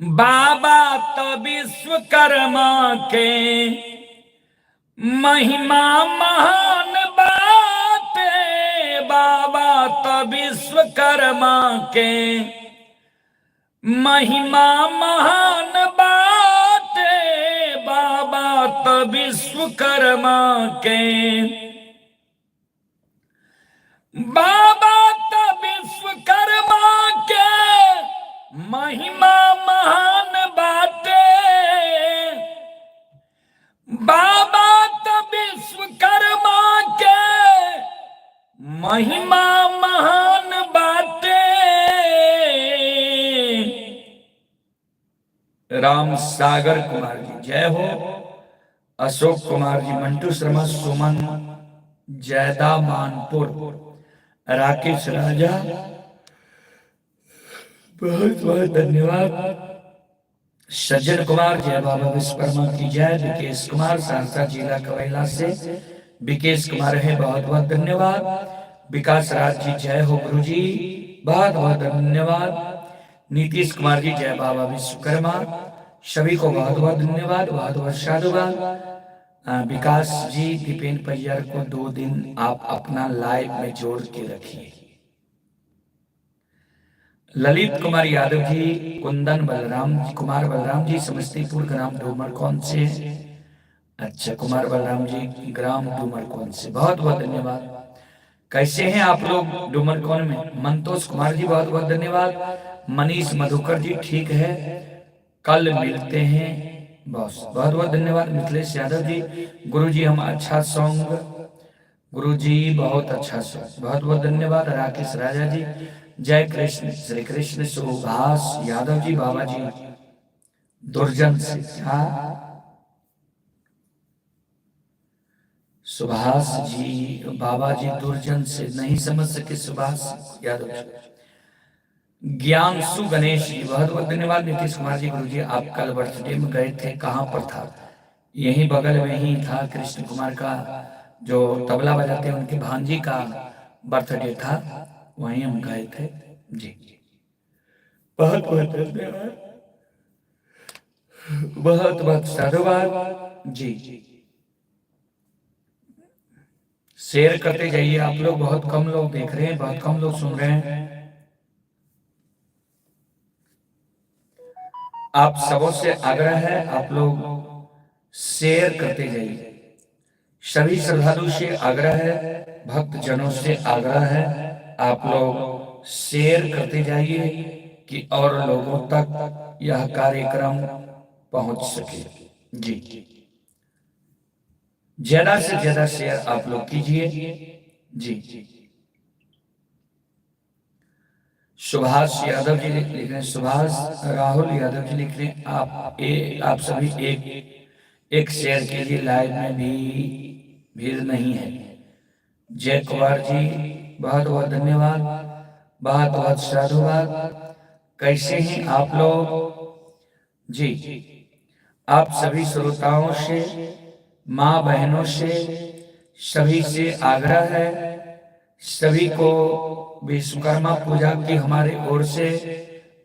बाबा तो विश्वकर्मा के महिमा महान बाटे, बाबा तो विश्वकर्मा के महिमा महान बाटे, बाबा तो विश्वकर्मा के, बाबा तो विश्वकर्मा के महिमा महान बाटे, बाबा तो विश्वकर्मा के महिमा महान बाटे। राम सागर कुमार जी जय हो। अशोक कुमार जी, मंटू शर्मा, सुमन, जैदा मानपुर, राकेश राजा, बहुत बहुत धन्यवाद। सज्जन कुमार जय बाबा विश्वकर्मा की जय। विकेश कुमार सहरसा जिला कबैला से विकेश कुमार है, बहुत बहुत धन्यवाद। विकास राज जी जय हो गुरु जी, बहुत बहुत धन्यवाद। नीतीश कुमार जी जय बाबा विश्वकर्मा, सभी को बहुत बहुत धन्यवाद, बहुत बहुत साधुवाद। विकास जी, दीपेन परियार को 2 दिन आप अपना लाइव में जोड़ के रखिए। ललित कुमार यादव जी, कुंदन बलराम कुमार बलराम जी, समस्तीपुर, ग्राम डूमर कौन से? अच्छा, कुमार बलराम जी ग्राम डूमर कौन से, बहुत बहुत धन्यवाद। कैसे हैं आप लोग डूमर कौन में? मंतोष कुमार जी बहुत बहुत धन्यवाद। मनीष मधुकर जी ठीक है, कल मिलते हैं बॉस, बहुत बहुत धन्यवाद। मिथिलेश यादव जी, गुरु जी हम अच्छा सॉन्ग, गुरु जी बहुत अच्छा सॉन्ग, बहुत बहुत धन्यवाद। राकेश राजा जी जय कृष्ण श्री कृष्ण। सुभाष यादव जी, बाबा जी दुर्जन से क्या? सुभाष जी, बाबा जी दुर्जन से नहीं समझ सके। सुभाष यादव जी। ज्ञानशु गणेश जी बहुत बहुत धन्यवाद। नीतीश कुमार जी, गुरु जी आप कल बर्थडे में गए थे, कहाँ पर था? यही बगल में ही था। कृष्ण कुमार का जो तबला बजाते हैं उनकी भांजी का बर्थडे था, वहीं हम गए थे जी। बहुत बहुत धन्यवाद, बहुत बहुत साधुवाद जी। शेयर करते जाइए आप लोग, बहुत कम लोग देख रहे हैं, बहुत कम लोग सुन रहे हैं। आप सबों से आग्रह है, आप लोग शेयर करते जाइए। सभी श्रद्धालु से आग्रह है, भक्त जनों से आग्रह है, आप लोग शेयर करते जाइए कि और लोगों तक यह कार्यक्रम पहुंच सके जी। ज्यादा से ज्यादा शेयर आप लोग कीजिए जी। सुभाष यादव जी लिख रहे हैं, सुभाष राहुल यादव जी लिख रहे हैं, आप सभी एक शेयर कीजिए, लाइव में भी भीड़ नहीं है। जय कुमार जी बहुत बहुत धन्यवाद, बहुत बहुत साधुवाद। कैसे हैं आप लोग जी? आप सभी श्रोताओं से, माँ बहनों से, सभी से आग्रह है, सभी को विश्वकर्मा पूजा की हमारी ओर से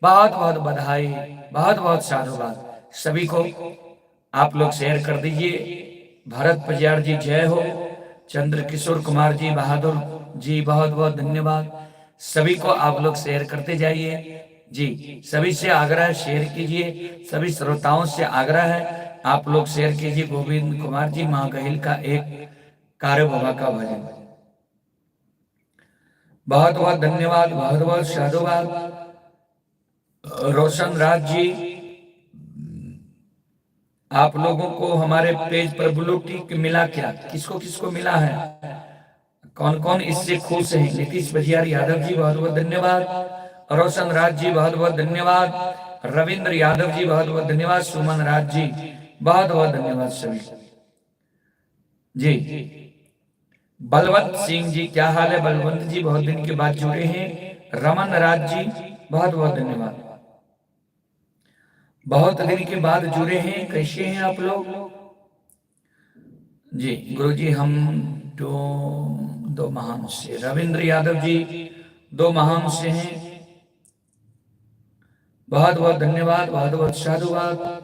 बहुत बहुत बधाई, बहुत बहुत साधुवाद। सभी को आप लोग शेयर कर दीजिए। भरत परियार जी जय हो। चंद्र किशोर कुमार जी बहादुर जी बहुत बहुत धन्यवाद। सभी को आप लोग शेयर करते जाइए जी। सभी से आग्रह शेयर कीजिए, सभी श्रोताओं से आग्रह है आप लोग शेयर कीजिए। गोविंद कुमार जी, माँ गहिल का एक कार्य बाबा का भजन, बहुत बहुत धन्यवाद, बहुत बहुत साधुवाद। रोशन राज जी, आप लोगों को हमारे पेज पर ब्लू टिक मिला क्या? किसको किसको मिला है? कौन कौन इससे खुश है? नीतीश बजियार यादव जी बहुत बहुत धन्यवाद। रोशन राज जी बहुत बहुत धन्यवाद। रविंद्र यादव जी बहुत बहुत धन्यवाद। सुमन राज जी बहुत बहुत धन्यवाद सभी जी। बलवंत सिंह जी क्या हाल है? बलवंत जी बहुत दिन के बाद जुड़े हैं। रमन राज जी बहुत बहुत धन्यवाद, बहुत दिन के बाद जुड़े हैं। कैसे हैं आप लोग जी? गुरु जी हम दो महान से, रविंद्र यादव जी 2 महान से हैं, बहुत बहुत धन्यवाद, बहुत बहुत साधुवाद।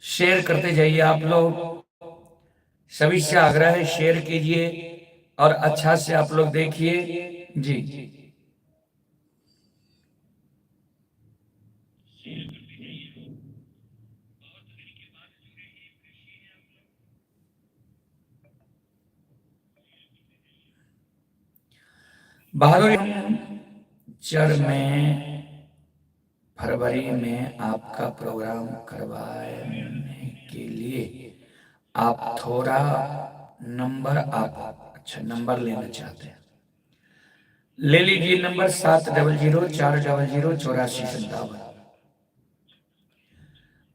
शेयर करते जाइए आप लोग, सभी से आग्रह है शेयर कीजिए और अच्छा से आप लोग देखिए जी। बहादुर चर में फरवरी में आपका प्रोग्राम करवाने के लिए आप थोड़ा नंबर, आप अच्छा नंबर लेना चाहते हैं, ले लीजिए नंबर 7004008457।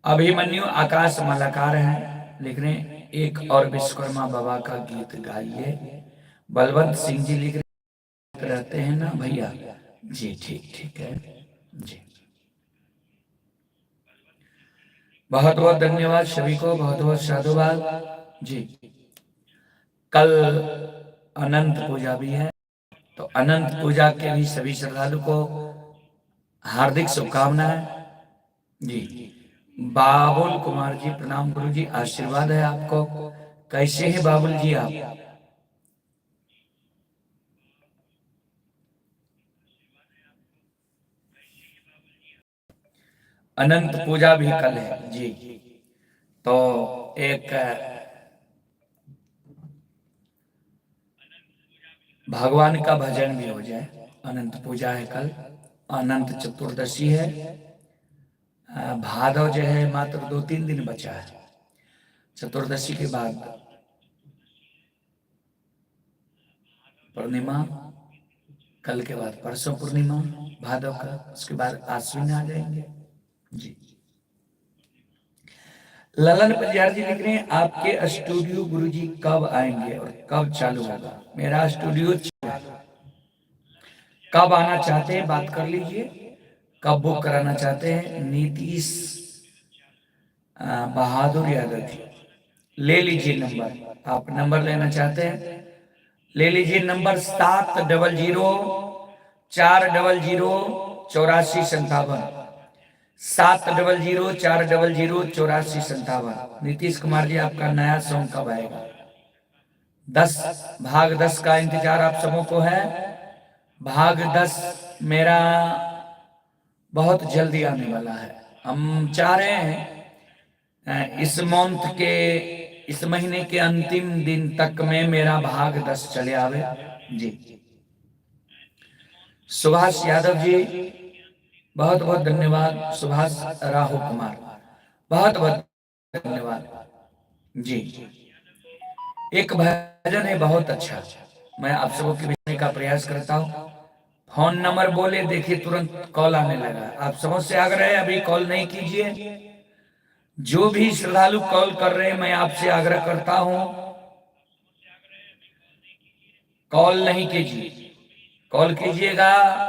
अभिमन्यु आकाश मालाकार हैं, लिख रहे हैं एक और विश्वकर्मा बाबा का गीत गाइए। बलवंत सिंह जी लिख रहे रहते हैं ना भैया जी, ठीक ठीक है जी। बहुत बहुत धन्यवाद सभी को, बहुत बहुत साधुवाद जी। कल अनंत पूजा भी है, तो अनंत पूजा के भी सभी श्रद्धालु को हार्दिक शुभकामनाएं जी। बाबुल कुमार जी प्रणाम गुरु जी, आशीर्वाद है आपको। कैसे हैं बाबुल जी आप? अनंत पूजा भी कल है जी, तो एक भगवान का भजन भी हो जाए। अनंत पूजा है कल, अनंत चतुर्दशी है, भादव जो है मात्र 2-3 दिन बचा है। चतुर्दशी के बाद पूर्णिमा, कल के बाद परसों पूर्णिमा भादव का, उसके बाद आश्विन आ जाएंगे जी। ललन पंजार जी लिख रहे हैं आपके स्टूडियो गुरुजी कब आएंगे और कब चालू होगा? मेरा स्टूडियो कब आना चाहते हैं बात कर लीजिए, कब बुक कराना चाहते हैं। नीतीश बहादुर यादव जी ले लीजिए नंबर, आप नंबर लेना चाहते हैं ले लीजिए नंबर 700-400-8457, 700-400-8457। नीतीश कुमार जी आपका नया सॉन्ग कब आएगा? 10 का इंतजार आप सबों को है। भाग 10 मेरा बहुत जल्दी आने वाला है। हम चाह रहे हैं इस मंथ के, इस महीने के अंतिम दिन तक में मेरा भाग 10 चले आवे जी। सुभाष यादव जी बहुत बहुत धन्यवाद। सुभाष राहुल कुमार बहुत बहुत धन्यवाद जी। एक भजन है बहुत अच्छा, मैं आप सबों के भेजने का प्रयास करता हूँ। फोन नंबर बोले देखिए तुरंत कॉल आने लगा। आप सबों से आग्रह है अभी कॉल नहीं कीजिए। जो भी श्रद्धालु कॉल कर रहे हैं मैं आपसे आग्रह करता हूं कॉल नहीं कीजिए। कॉल कीजिएगा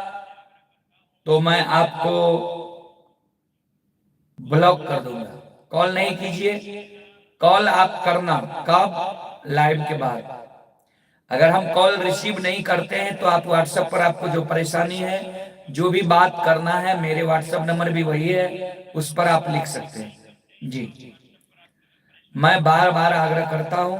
तो मैं आपको ब्लॉक कर दूंगा। कॉल नहीं कीजिए, कॉल आप करना कब? लाइव के बाद। अगर हम कॉल रिसीव नहीं करते हैं तो आप व्हाट्सएप पर आपको जो परेशानी है, जो भी बात करना है, मेरे व्हाट्सएप नंबर भी वही है, उस पर आप लिख सकते हैं जी। मैं बार बार आग्रह करता हूं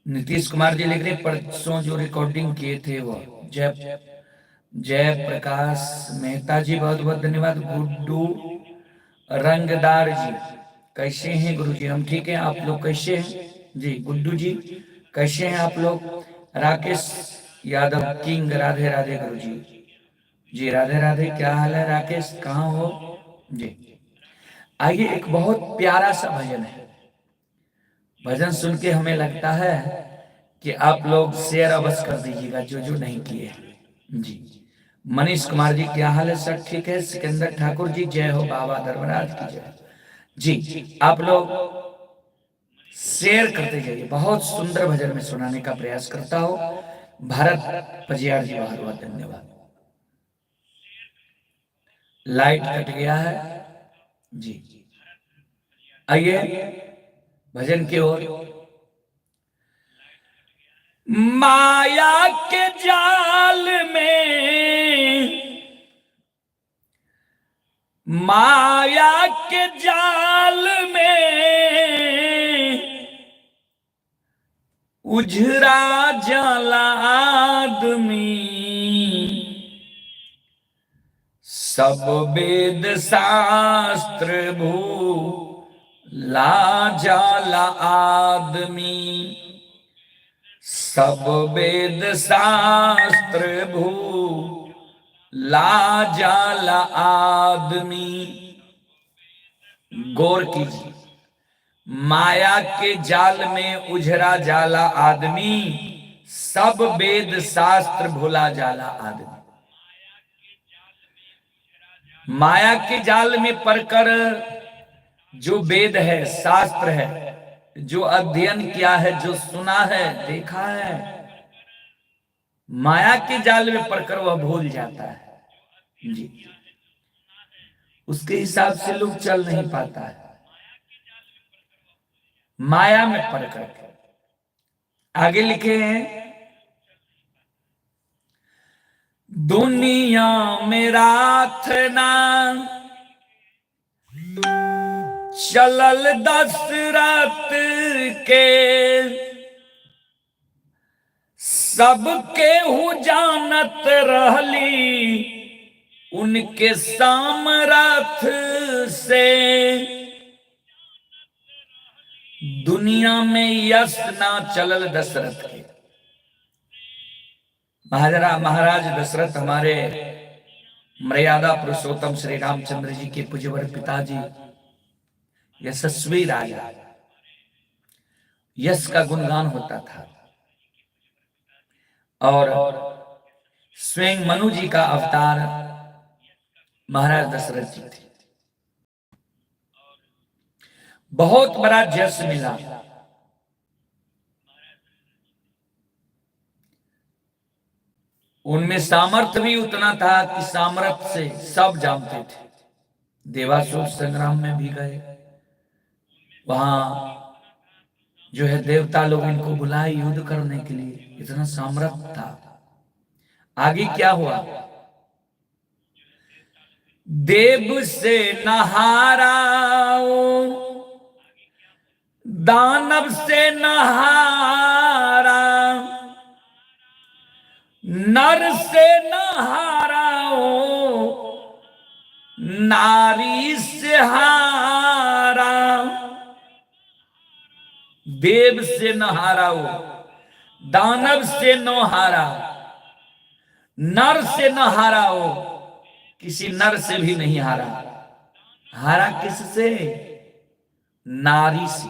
नीतीश कुमार जी लिख रहे परसों जो रिकॉर्डिंग किए थे वो जय जय प्रकाश मेहता जी बहुत बहुत धन्यवाद। गुड्डू रंगदार जी कैसे हैं गुरु जी? हम ठीक हैं, आप लोग कैसे हैं जी? गुड्डू जी कैसे हैं आप लोग? राकेश यादव किंग राधे राधे गुरु जी जी, राधे राधे। क्या हाल है राकेश, कहाँ हो जी? आइए एक बहुत प्यारा सा भजन है, भजन सुन के हमें लगता है कि आप लोग शेयर अवश्य कर दीजिएगा जो जो नहीं किए जी। मनीष कुमार जी क्या हाल है सर? ठीक है। सिकंदर ठाकुर जी जय हो बाबा धर्मराज की जय जी। आप लोग शेयर करते जाइए, बहुत सुंदर भजन में सुनाने का प्रयास करता हूं। भारत पजियार जी बहुत बहुत धन्यवाद। लाइट कट गया है जी। आइए भजन की ओर। माया के जाल में, माया के जाल में उझरा जाला आदमी, सब वेद शास्त्र भूला जाला आदमी, सब वेद शास्त्र भूला जाला आदमी। गौर कीजिए, माया के जाल में उझरा जाला आदमी, सब वेद शास्त्र भुला जाला आदमी। माया के जाल में पड़कर जो वेद है, शास्त्र है, जो अध्ययन किया है, जो सुना है, देखा है, माया के जाल में पड़कर वह भूल जाता है जी। उसके हिसाब से लोग चल नहीं पाता है, माया में पड़कर। आगे लिखे हैं, दुनिया में रात ना चलल दशरथ के, सबके हु जानत रहली उनके सामर्थ से। दुनिया में यश ना चलल दशरथ के। महाराज दशरथ हमारे मर्यादा पुरुषोत्तम श्री रामचंद्र जी के पूज्यवर पिताजी, यशस्वी राजा, यश का गुणगान होता था। और स्वयं मनु जी का अवतार महाराज दशरथ जी थे। बहुत बड़ा यश मिला। उनमें सामर्थ्य भी उतना था कि सामर्थ्य से सब जानते थे। देवासुर संग्राम में भी गए, वहां जो है देवता लोग इनको बुलाए युद्ध करने के लिए, इतना सामर्थ्य था। आगे क्या हुआ, देव से नहाराओ, दानव से नहारा, नर से नहाराओ, नारी से हारा। देव से नहाराओ, दानव से न हारा, नर से न हाराओ, किसी नर से भी नहीं हारा। हारा किससे? नारी से।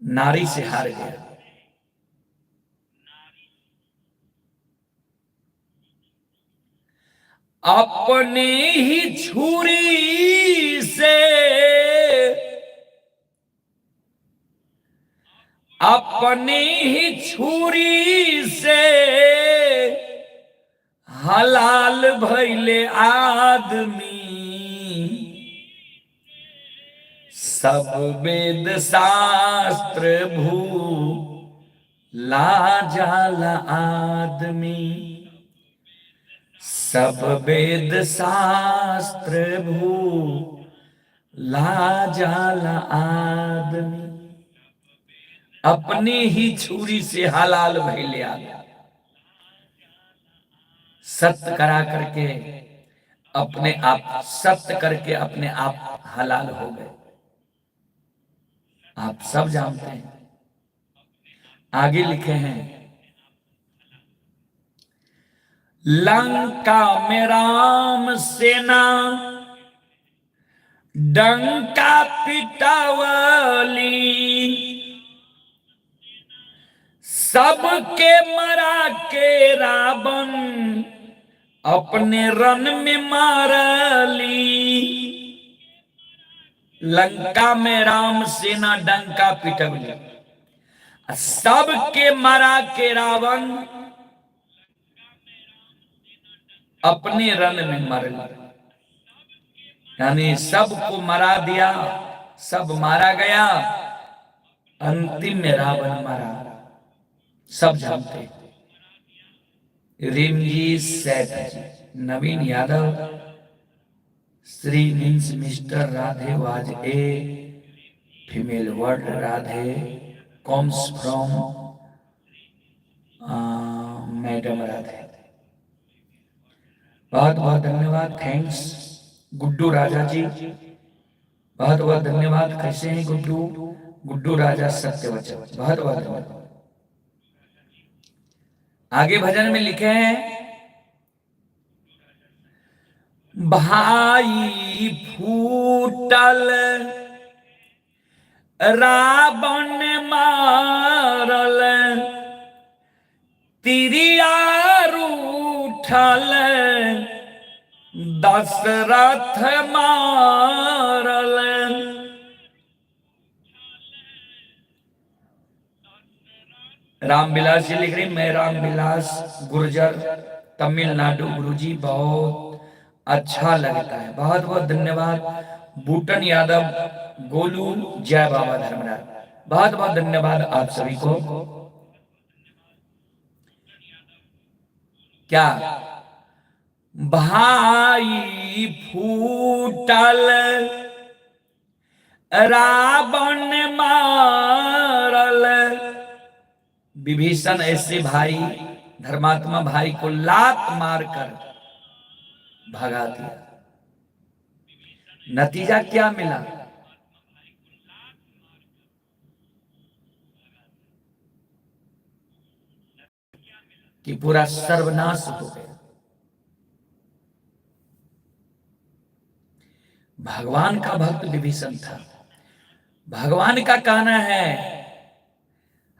नारी से हार गया। अपने ही छुरी से, अपने ही छुरी से हलाल भइले आदमी। सब वेद शास्त्र भूला जाला आदमी। सब वेद शास्त्र भूला जाला आदमी। अपने ही छुरी से हलाल भइले आदमी। सत्य करा करके अपने आप, सत्य करके अपने आप हलाल हो गए। आप सब जानते हैं। आगे लिखे हैं, लंका में राम सेना डंका पिटावली। सबके मरा के रावण अपने रन में मारली। लंका में राम सेना डंका पिटवली, सबके मरा के रावण अपने रन में मरली। यानी सबको मरा दिया, सब मारा गया, अंतिम में रावण मरा। सब जानते हैं। Rimji Seth ji, Naveen Yadav, Shri means mister Radhe was a female word Radhe comes from madam Radhe. बहुत बहुत धन्यवाद। थैंक्स गुड्डू राजा जी, बहुत बहुत धन्यवाद। कैसे हैं गुड्डू? गुड्डू राजा सत्यवचन, बहुत बहुत धन्यवाद। आगे भजन में लिखे हैं, भाई फूटल रावण मारल तिरिया रूठल दशरथ मारल। रामविलास जी लिख रहे, मैं रामविलास गुर्जर, तमिलनाडु। गुरुजी बहुत अच्छा लगता है, बहुत बहुत धन्यवाद। बूटन यादव, गोलू, जय बाबा धर्मराज, बहुत बहुत धन्यवाद आप सभी को। क्या भाई फूटल रावण मारल। विभीषण ऐसे भाई, धर्मात्मा भाई को लात मारकर भगा दिया। नतीजा क्या मिला? कि पूरा सर्वनाश हो गया। भगवान का भक्त विभीषण था। भगवान का कहना है,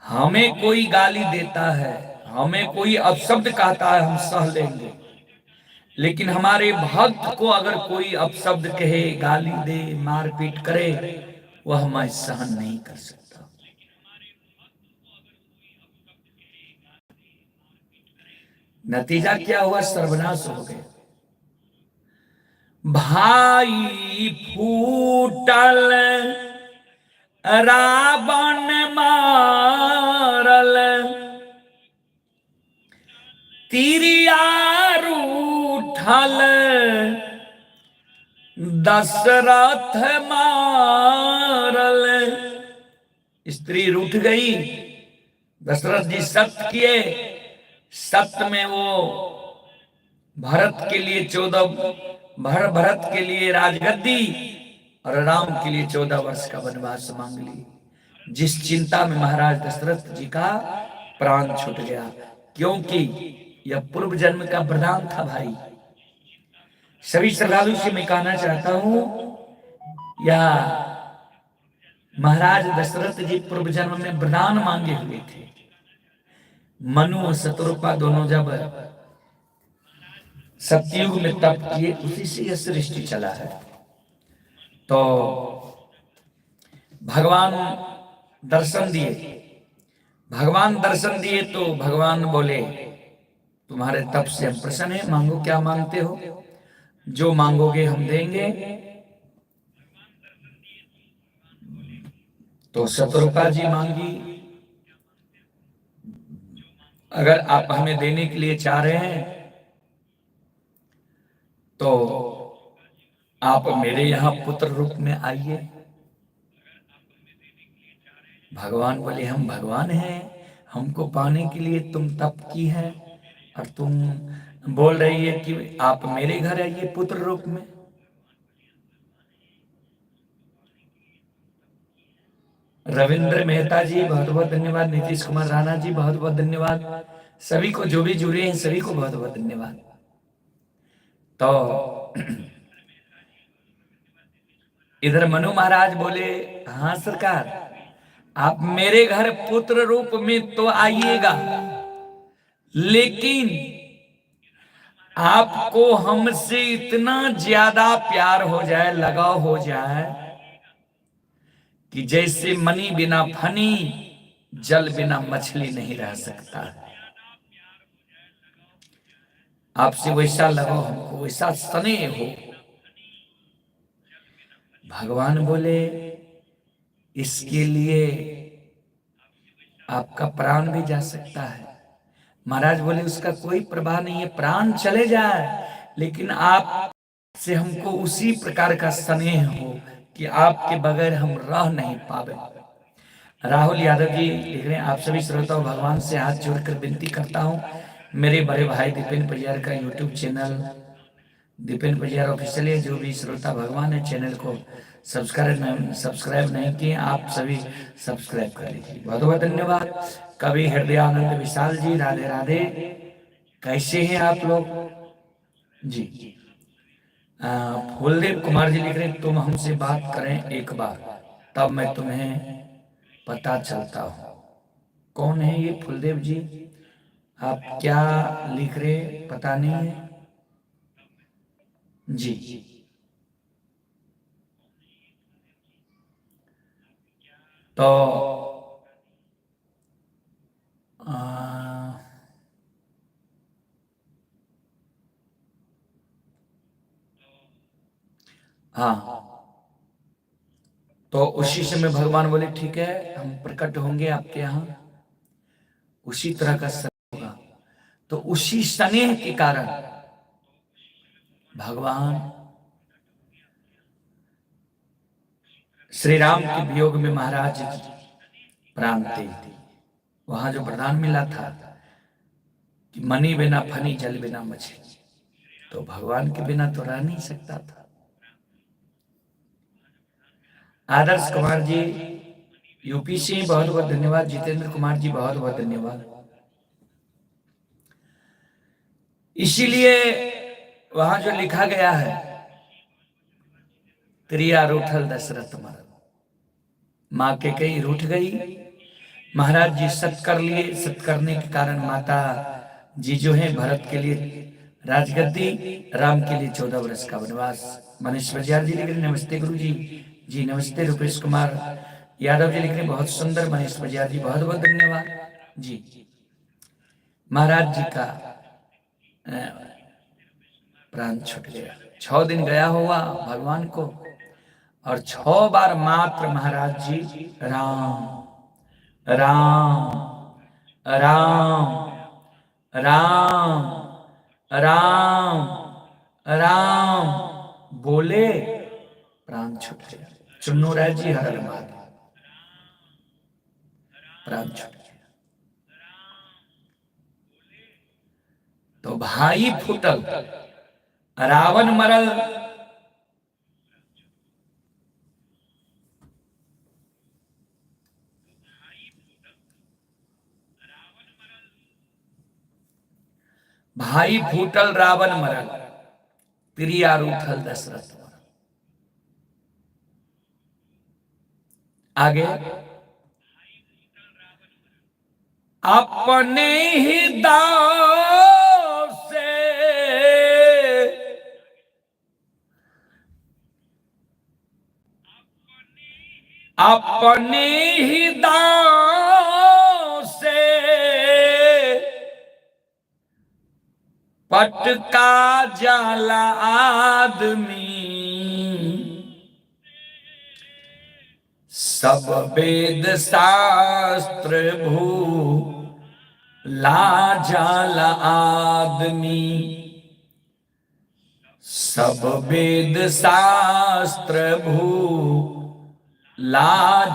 हमें कोई गाली देता है, हमें कोई अपशब्द कहता है, हम सह लेंगे, लेकिन हमारे भक्त को अगर कोई अपशब्द कहे, गाली दे, मारपीट करे, वह मैं सहन नहीं कर सकता। नतीजा क्या हुआ? सर्वनाश हो गया। भाई फूटल रावण मारल तिरिया रूठल दशरथ मारल। स्त्री रूठ गई, दशरथ जी सत्य किए, सत्य में वो भरत के लिए 14 भरत के लिए राजगद्दी और राम के लिए 14 वर्ष का वनवास मांग ली। जिस चिंता में महाराज दशरथ जी का प्राण छूट गया, क्योंकि यह पूर्व जन्म का वरदान था। भाई सभी श्रद्धालु से मैं कहना चाहता हूं, यह महाराज दशरथ जी पूर्व जन्म में वरदान मांगे हुए थे। मनु और शतरूपा दोनों जब सतयुग में तप किए, उसी से यह सृष्टि चला है। तो भगवान दर्शन दिए, भगवान दर्शन दिए तो भगवान बोले, तुम्हारे तप से हम प्रसन्न हैं, मांगो क्या मांगते हो, जो मांगोगे हम देंगे। तो शतरूपा जी मांगी, अगर आप हमें देने के लिए चाह रहे हैं तो आप मेरे यहां पुत्र रूप में आइए। भगवान बोले, हम भगवान हैं, हमको पाने के लिए तुम तप की है और तुम बोल रही है कि आप मेरे घर आइए पुत्र रूप में। रविंद्र मेहता जी बहुत बहुत धन्यवाद। नीतीश कुमार राणा जी बहुत बहुत धन्यवाद। सभी को जो भी जुड़े हैं सभी को बहुत बहुत धन्यवाद। तो इधर मनु महाराज बोले, हाँ सरकार, आप मेरे घर पुत्र रूप में तो आइएगा, लेकिन आपको हमसे इतना ज्यादा प्यार हो जाए, लगाव हो जाए कि जैसे मणि बिना फनी, जल बिना मछली नहीं रह सकता। आपसे वैसा लगाओ, हमको वैसा स्नेह हो। भगवान बोले, इसके लिए आपका प्राण भी जा सकता है। महाराज बोले, उसका कोई प्रभाव नहीं है, प्राण चले जाए, लेकिन आप से हमको उसी प्रकार का स्नेह हो कि आपके बगैर हम रह नहीं पावे। राहुल यादव जी लिख रहे हैं, आप सभी श्रोताओं भगवान से हाथ जोड़कर विनती करता हूं, मेरे बड़े भाई दीपेन परियार का YouTube channel Dipen Pariyar official है, जो भी श्रोता भगवान है चैनल को सब्सक्राइब नहीं किए, आप सभी सब्सक्राइब कर लीजिए। बहुत बहुत धन्यवाद। कवि हृदयानंद विशाल जी, राधे राधे, कैसे हैं आप लोग जी। फूलदेव कुमार जी लिख रहे हैं, तुम हमसे बात करें एक बार, तब मैं तुम्हें पता चलता हूं। कौन है ये फुलदेव जी? आप क्या लिख रहे पता नहीं है जी। तो हाँ, तो उसी समय भगवान बोले ठीक है, हम प्रकट होंगे आपके यहाँ, उसी तरह का समय होगा। तो उसी स्नेह के कारण भगवान श्री राम के वियोग में महाराज प्राण त्याग दिए। वहां जो वरदान मिला था कि मणि बिना फनी, जल बिना मछली, तो भगवान के बिना तो रह नहीं सकता था। आदर्श कुमार जी यूपी से बहुत बहुत धन्यवाद। जितेंद्र कुमार जी बहुत बहुत धन्यवाद। इसीलिए वहां जो लिखा गया है, त्रिया रूठल दशरथ मरल, माँ के कई रूठ गई, महाराज जी सत कर लिए। सत करने के कारण माता जी जो है भरत के लिए राजगद्दी, राम के लिए 14 वर्ष का वनवास। मनीष बजाज जी लिख रहे नमस्ते गुरु जी। जी नमस्ते। रुपेश कुमार यादव जी लिख रहे बहुत सुंदर। मनीष बजाज जी बहुत बहुत धन्यवाद जी। महाराज जी का प्राण छूट गया। 6 दिन गया हुआ भगवान को, और 6 बार मात्र महाराज जी राम राम राम राम राम राम बोले, प्राण छूट गया। चुन्नू राय जी हर हर महादेव, प्राण छूट गया। तो भाई फूटल, रावण मरल, भाई फूटल रावण मरल, प्रिया रूठल दशरथ मरल। आगे अपने ही दाव से अपने ही दाव से पटका जाला आदमी, सब वेद शास्त्र भूला जाला आदमी, सब वेद शास्त्र भूला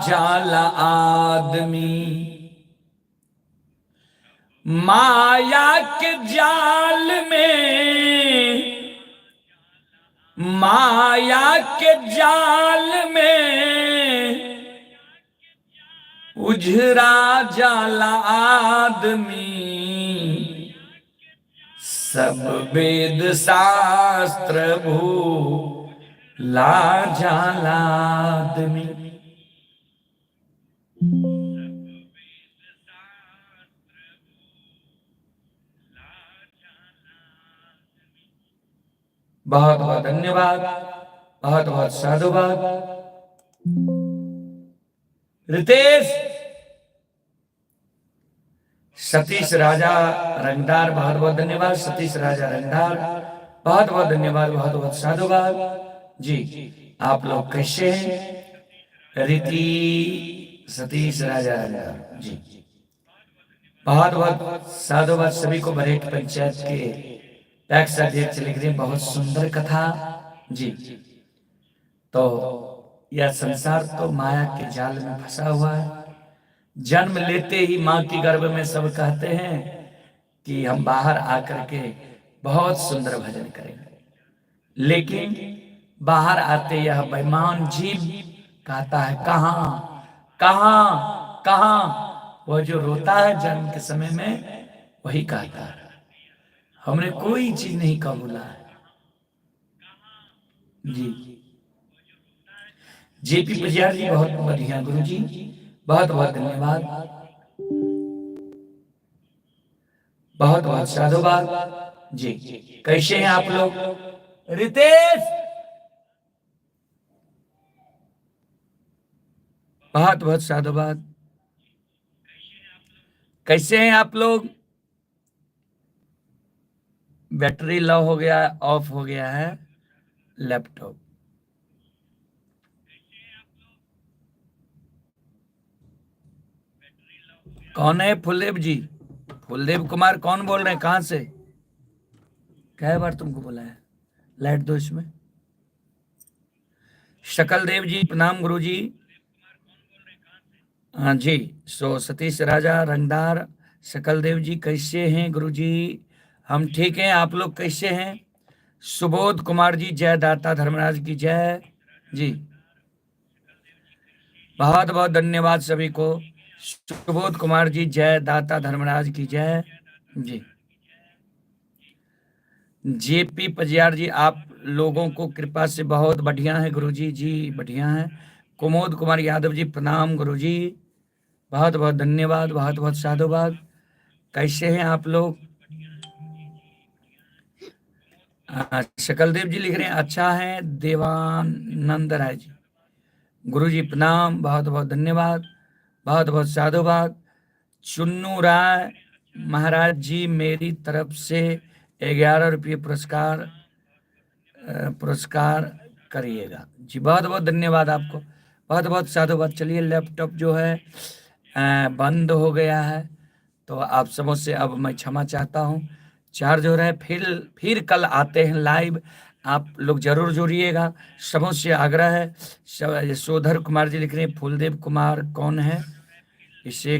जाला आदमी, माया के जाल में, माया के जाल में उझरा जाला आदमी, सब वेद शास्त्र भूला जाला आदमी। बहुत बहुत धन्यवाद, बहुत बहुत साधुवाद। रितेश सतीश राजा रंगदार बहुत बहुत धन्यवाद। सतीश राजा रंगदार बहुत बहुत धन्यवाद, बहुत बहुत साधुवाद जी। आप लोग कैसे हैं? रीति सतीश राजा रंगदार जी बहुत बहुत साधुवाद सभी को। बरेट पंचायत के टैक्स अध्यक्ष लिख रहे बहुत सुंदर कथा जी। तो यह संसार तो माया के जाल में फंसा हुआ है। जन्म लेते ही माँ की गर्भ में सब कहते हैं कि हम बाहर आकर के बहुत सुंदर भजन करेंगे, लेकिन बाहर आते यह बेईमान जीव कहता है कहां कहां कहां। वो जो रोता है जन्म के समय में वही कहता है हमने कोई चीज नहीं कबूला है जी। जेपी पुजारी जी बहुत बढ़िया गुरु जी, बहुत बहुत धन्यवाद, बहुत बहुत साधुवाद जी। कैसे हैं आप लोग? रितेश, बहुत बहुत साधुवाद। कैसे हैं आप लोग? बैटरी लो हो गया, ऑफ हो गया है लैपटॉप। कौन है? फुलदेव जी, फुलदेव कुमार कौन बोल रहे हैं? कहां से? कई बार तुमको बोला है लाइट दो इसमें। शकल देव जी प्रणाम गुरु जी। हाँ जी। सो सतीश राजा रंगदार, शकल देव जी कैसे हैं गुरु जी? हम ठीक हैं, आप लोग कैसे हैं? सुबोध कुमार जी, जय दाता धर्मराज की जय जी। बहुत बहुत धन्यवाद सभी को। सुबोध कुमार जी, जय दाता धर्मराज की जय जी। जेपी पजियार जी, आप लोगों को कृपा से बहुत बढ़िया है गुरु जी। जी बढ़िया है। कुमोद कुमार यादव जी प्रणाम गुरु जी, बहुत बहुत धन्यवाद, बहुत बहुत साधुवाद। कैसे हैं आप लोग? शकलदेव जी लिख रहे हैं अच्छा है। देवानंद राय जी, गुरु जी प्रणाम, बहुत बहुत धन्यवाद, बहुत बहुत साधुवाद। चुन्नू राय महाराज जी, मेरी तरफ से 11 रुपये पुरस्कार करिएगा जी। बहुत बहुत धन्यवाद आपको, बहुत बहुत साधुवाद। चलिए, लैपटॉप जो है बंद हो गया है, तो आप सबों से अब मैं क्षमा चाहता हूँ। चार्ज हो रहा है, फिर कल आते हैं लाइव, आप लोग जरूर जुड़िएगा, सबों से आग्रह है। सोधर कुमार जी लिख रहे हैं फूलदेव कुमार कौन है, इसे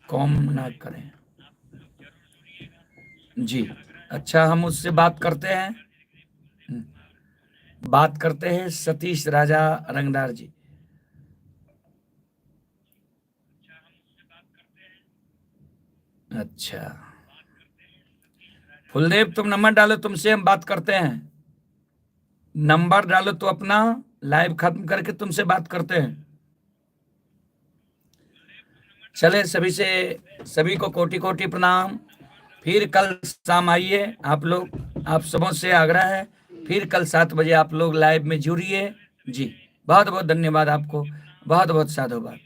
कॉम ना करें जी। अच्छा, हम उससे बात करते हैं, बात करते हैं सतीश राजा रंगदार जी। अच्छा, फुलदेव तुम नंबर डालो, तुमसे हम बात करते हैं। नंबर डालो तो अपना, लाइव खत्म करके तुमसे बात करते हैं। चले, सभी को कोटि कोटि प्रणाम। फिर कल शाम आइए आप लोग, आप सबों से आग्रह है, फिर कल 7 बजे आप लोग लाइव में जुड़िए जी। बहुत बहुत धन्यवाद आपको, बहुत बहुत साधुवाद।